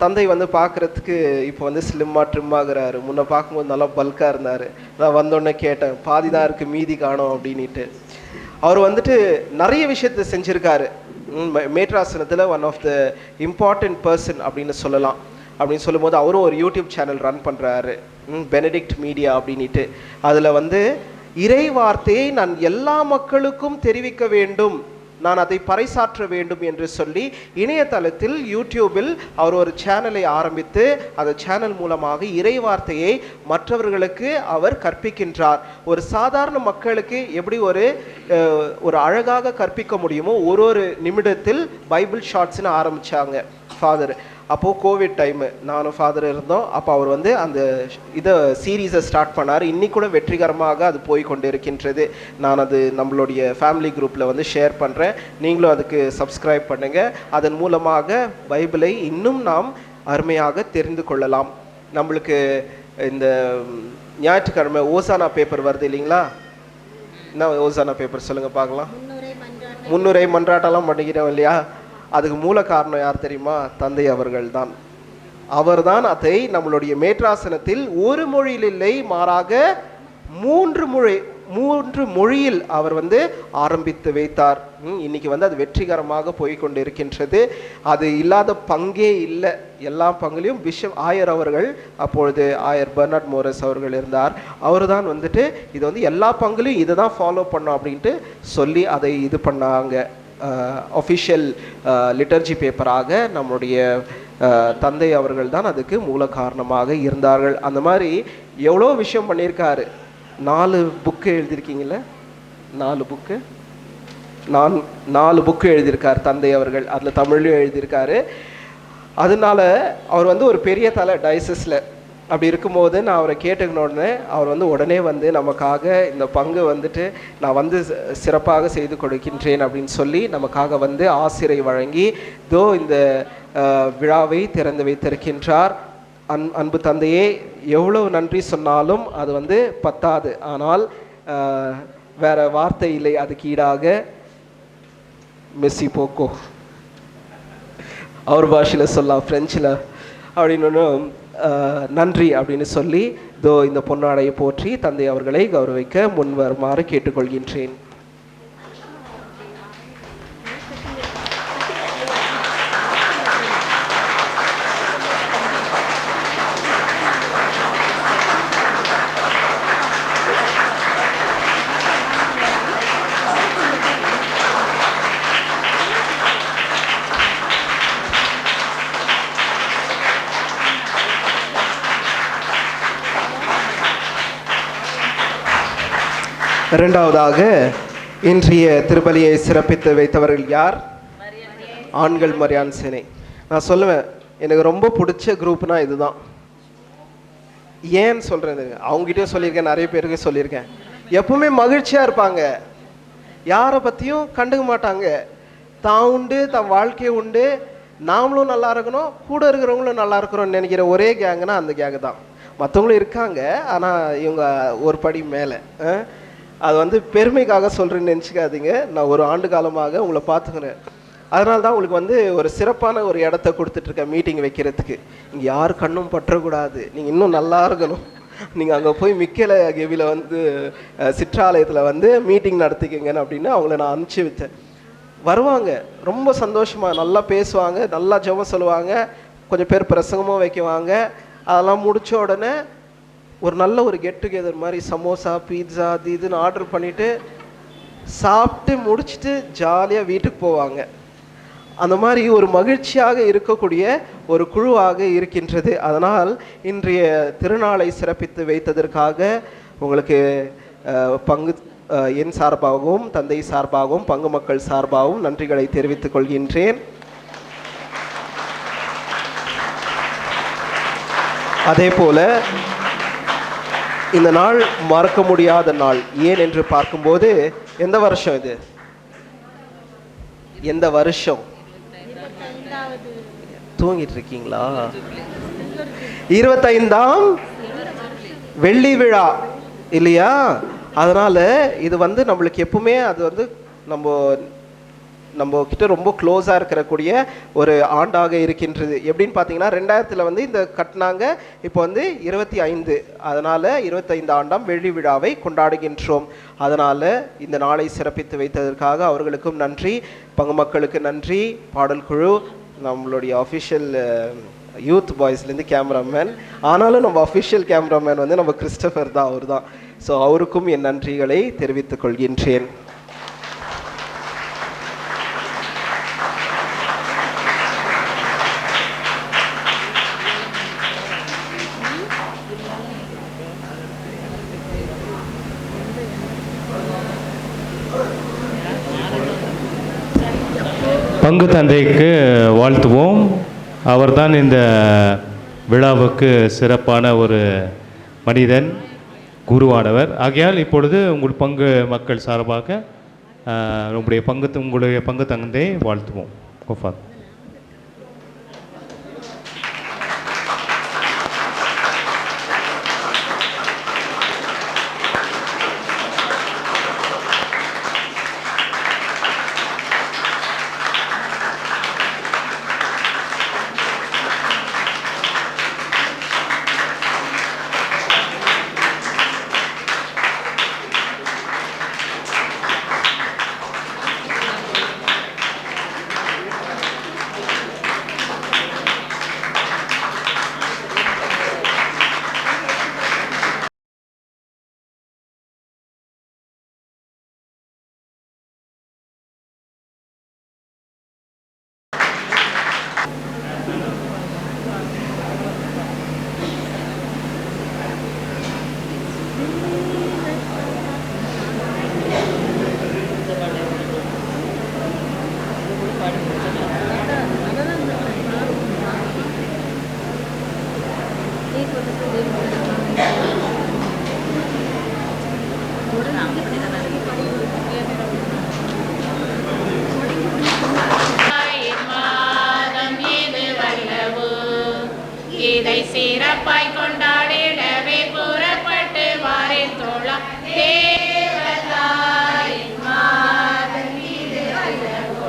தந்தை வந்து பார்க்குறதுக்கு இப்போ வந்து ஸ்லிம்மாக ட்ரிம்மாகிறாரு. முன்ன பார்க்கும்போது நல்லா பல்காக இருந்தார். நான் வந்தோடனே கேட்டேன், பாதி தான் இருக்குது மீதி காணோம் அப்படின்ட்டு. அவர் வந்துட்டு நிறைய விஷயத்தை செஞ்சுருக்காரு. மேட்ராசனத்தில் one of the important person அப்படின்னு சொல்லலாம். அப்படின்னு சொல்லும்போது அவரும் ஒரு யூடியூப் சேனல் ரன் பண்ணுறாரு, பெனடிக்ட் மீடியா அப்படின்ட்டு. அதில் வந்து இறை வார்த்தையை நான் எல்லா மக்களுக்கும் தெரிவிக்க வேண்டும், நான் அதை பறைசாற்ற வேண்டும் என்று சொல்லி இணையதளத்தில் யூடியூபில் அவர் ஒரு சேனலை ஆரம்பித்து அந்த சேனல் மூலமாக இறை வார்த்தையை மற்றவர்களுக்கு அவர் கற்பிக்கின்றார். ஒரு சாதாரண மக்களுக்கு எப்படி ஒரு அழகாக கற்பிக்க முடியுமோ ஒரு நிமிடத்தில் பைபிள் ஷார்ட்ஸ்னு ஆரம்பித்தாங்க ஃபாதர். அப்போது கோவிட் டைமு, நானும் ஃபாதர் இருந்தோம். அப்போ அவர் வந்து அந்த சீரீஸை ஸ்டார்ட் பண்ணார். இன்னைக்கு கூட வெற்றிகரமாக அது போய் கொண்டு இருக்கின்றது. நான் அது நம்மளுடைய ஃபேமிலி குரூப்பில் வந்து ஷேர் பண்ணுறேன். நீங்களும் அதுக்கு சப்ஸ்கிரைப் பண்ணுங்கள். அதன் மூலமாக பைபிளை இன்னும் நாம் அருமையாக தெரிந்து கொள்ளலாம். நம்மளுக்கு இந்த ஞாயிற்றுக்கிழமை ஓசானா பேப்பர் வருது இல்லைங்களா? என்ன ஓசானா பேப்பர் சொல்லுங்கள் பார்க்கலாம். முன்னுரை மன்றாட்டெல்லாம் பண்ணிக்கிறோம் இல்லையா? அதுக்கு மூல காரணம் யார் தெரியுமா? தந்தை அவர்கள் தான். அவர்தான் அதை நம்மளுடைய மேட்ராசனத்தில் ஒரு மொழியில் இல்லை, மாறாக மூன்று மொழியில் அவர் வந்து ஆரம்பித்து வைத்தார். இன்னைக்கு வந்து அது வெற்றிகரமாக போய்கொண்டு இருக்கின்றது. அது இல்லாத பங்கே இல்லை. எல்லா பங்குலையும் பிஷப் ஆயர் அவர்கள், அப்பொழுது ஆயர் பெர்னார்ட் மோரஸ் அவர்கள் இருந்தார். அவர் தான் வந்துட்டு இது வந்து எல்லா பங்குலையும் இதை தான் ஃபாலோ பண்ணோம் அப்படின்ட்டு சொல்லி அதை இது பண்ணாங்க. ஒஃபிஷியல் லிட்டர்ஜி பேப்பராக நம்முடைய தந்தை அவர்கள் தான் அதுக்கு மூல காரணமாக இருந்தார்கள். அந்த மாதிரி எவ்வளோ விஷயம் பண்ணியிருக்காரு. 4 புக்கு எழுதியிருக்கீங்கள, 4 புக்கு எழுதியிருக்கார் தந்தை அவர்கள். அதில் தமிழ்லையும் எழுதியிருக்காரு. அதனால அவர் வந்து ஒரு பெரிய தலை டயசிஸில். அப்படி இருக்கும்போது நான் அவரை கேட்டுக்கணுன்னே அவர் வந்து உடனே வந்து நமக்காக இந்த பங்கு வந்துட்டு நான் வந்து சிறப்பாக செய்து கொடுக்கின்றேன் அப்படின்னு சொல்லி நமக்காக வந்து ஆசிரை வழங்கி இந்த விழாவை திறந்து வைத்திருக்கின்றார். அன்பு தந்தையே, எவ்வளவு நன்றி சொன்னாலும் அது வந்து பத்தாது. ஆனால் வேற வார்த்தை இல்லை அதுக்கு ஈடாக. மெஸ்ஸி போக்கோ அவர் பாஷையில் சொல்லலாம், ஃப்ரெஞ்சில் அப்படின்னு நன்றி அப்படின்னு சொல்லி இந்த பொன்னாடையை போற்றி தந்தை அவர்களை கௌரவிக்க முன் வருமாறு கேட்டுக்கொள்கின்றேன். இரண்டாவதாக இன்றைய திருப்பலியை சிறப்பித்து வைத்தவர்கள் யார்? ஆண்கள் மரியான் சேனை. நான் சொல்லுவேன், எனக்கு ரொம்ப பிடிச்ச குரூப்னா இதுதான். ஏன்னு சொல்கிறது, அவங்ககிட்டயும் சொல்லியிருக்கேன், நிறைய பேருக்கு சொல்லியிருக்கேன். எப்பவுமே மகிழ்ச்சியாக இருப்பாங்க, யாரை பற்றியும் கண்டுக்க மாட்டாங்க. தான் உண்டு, தன் வாழ்க்கையை உண்டு, நாமளும் நல்லா இருக்கணும், கூட இருக்கிறவங்களும் நல்லா இருக்கணும்னு நினைக்கிற ஒரே கேங்குனா அந்த கேங்கு தான். மற்றவங்களும் இருக்காங்க, ஆனால் இவங்க ஒரு படி மேலே. அது வந்து பெருமைக்காக சொல்கிறேன்னு நினச்சிக்காதீங்க. நான் ஒரு ஆண்டு காலமாக உங்களை பார்த்துக்கிறேன். அதனால தான் உங்களுக்கு வந்து ஒரு சிறப்பான ஒரு இடத்த கொடுத்துட்ருக்கேன் மீட்டிங் வைக்கிறதுக்கு. இங்கே யார் கண்ணும் பற்றக்கூடாது, நீங்கள் இன்னும் நல்லா இருக்கணும். நீங்கள் அங்கே போய் மிக்கேல கெவியில் வந்து சிற்றாலயத்தில் வந்து மீட்டிங் நடத்திக்கிங்கன்னு அப்படின்னு அவங்கள நான் அனுப்பிச்சி வச்சேன். வருவாங்க, ரொம்ப சந்தோஷமாக நல்லா பேசுவாங்க, நல்லா ஜெபம் சொல்லுவாங்க, கொஞ்சம் பேர் பிரசங்கமும் வைக்குவாங்க. அதெல்லாம் முடித்த உடனே ஒரு நல்ல ஒரு கெட் டுகெதர் மாதிரி சமோசா, பீட்சா, அது இதுன்னு ஆர்டர் பண்ணிவிட்டு சாப்பிட்டு முடிச்சுட்டு ஜாலியாக வீட்டுக்கு போவாங்க. அந்த மாதிரி ஒரு மகிழ்ச்சியாக இருக்கக்கூடிய ஒரு குழுவாக இருக்கின்றது. அதனால் இன்றைய திருநாளை சிறப்பித்து வைத்ததற்காக உங்களுக்கு என் சார்பாகவும் தந்தை சார்பாகவும் பங்கு மக்கள் சார்பாகவும் நன்றிகளை தெரிவித்துக் கொள்கின்றேன். அதே போல இந்த நாள் மறக்க முடியாத நாள். ஏன் என்று பார்க்கும்போது எந்த வருஷம் இது? எந்த வருஷம்? தூங்கிட்டு இருக்கீங்களா? 25ஆம் வெள்ளி விழா இல்லையா? அதனால இது நம்மளுக்கு எப்பவுமே அது நம்ம கிட்ட ரொம்ப க்ளோஸாக இருக்கக்கூடிய ஒரு ஆண்டாக இருக்கின்றது. எப்படின்னு பார்த்தீங்கன்னா 2000 இந்த கட்டினாங்க, இப்போ 25, அதனால் 25 ஆண்டாம் வெள்ளி விழாவை கொண்டாடுகின்றோம். அதனால் இந்த நாளை சிறப்பித்து வைத்ததற்காக அவர்களுக்கும் நன்றி, பங்கு மக்களுக்கு நன்றி, பாடல் குழு, நம்மளுடைய அஃபிஷியல் யூத் பாய்ஸ்லேருந்து கேமராமேன், ஆனாலும் நம்ம அஃபிஷியல் கேமராமேன் நம்ம கிறிஸ்டபர் தான், அவர் தான். ஸோ அவருக்கும் என் நன்றிகளை தெரிவித்துக் கொள்கின்றேன். பங்கு தந்தைக்கு வாழ்த்துவோம். அவர்தான் இந்த விழாவுக்கு சிறப்பான ஒரு மனிதன், குருவானவர். ஆகையால் இப்பொழுது உங்கள் பங்கு மக்கள் சார்பாக உங்களுடைய பங்கு தந்தையை வாழ்த்துவோம். கோஃபாத். இதை சிறப்பாய் கொண்டாடிடவே புறப்பட்டு வாரின் தோழா தேவதாயின் மாதம் இது அல்லவோ.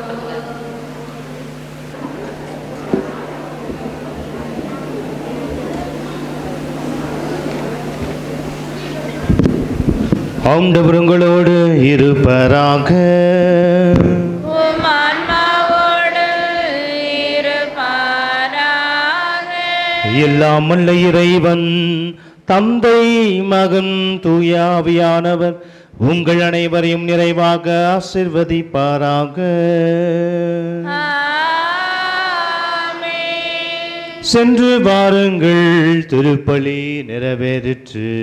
ஆண்டவர் உங்களோடு இருப்பராக. எல்லாம் வல்ல இறைவன் தந்தை மகன் தூய ஆவியானவர் உங்கள் அனைவரையும் நிறைவாக ஆசீர்வதிப்பாராக. சென்று வாருங்கள், திருப்பலி நிறைவேறிற்று.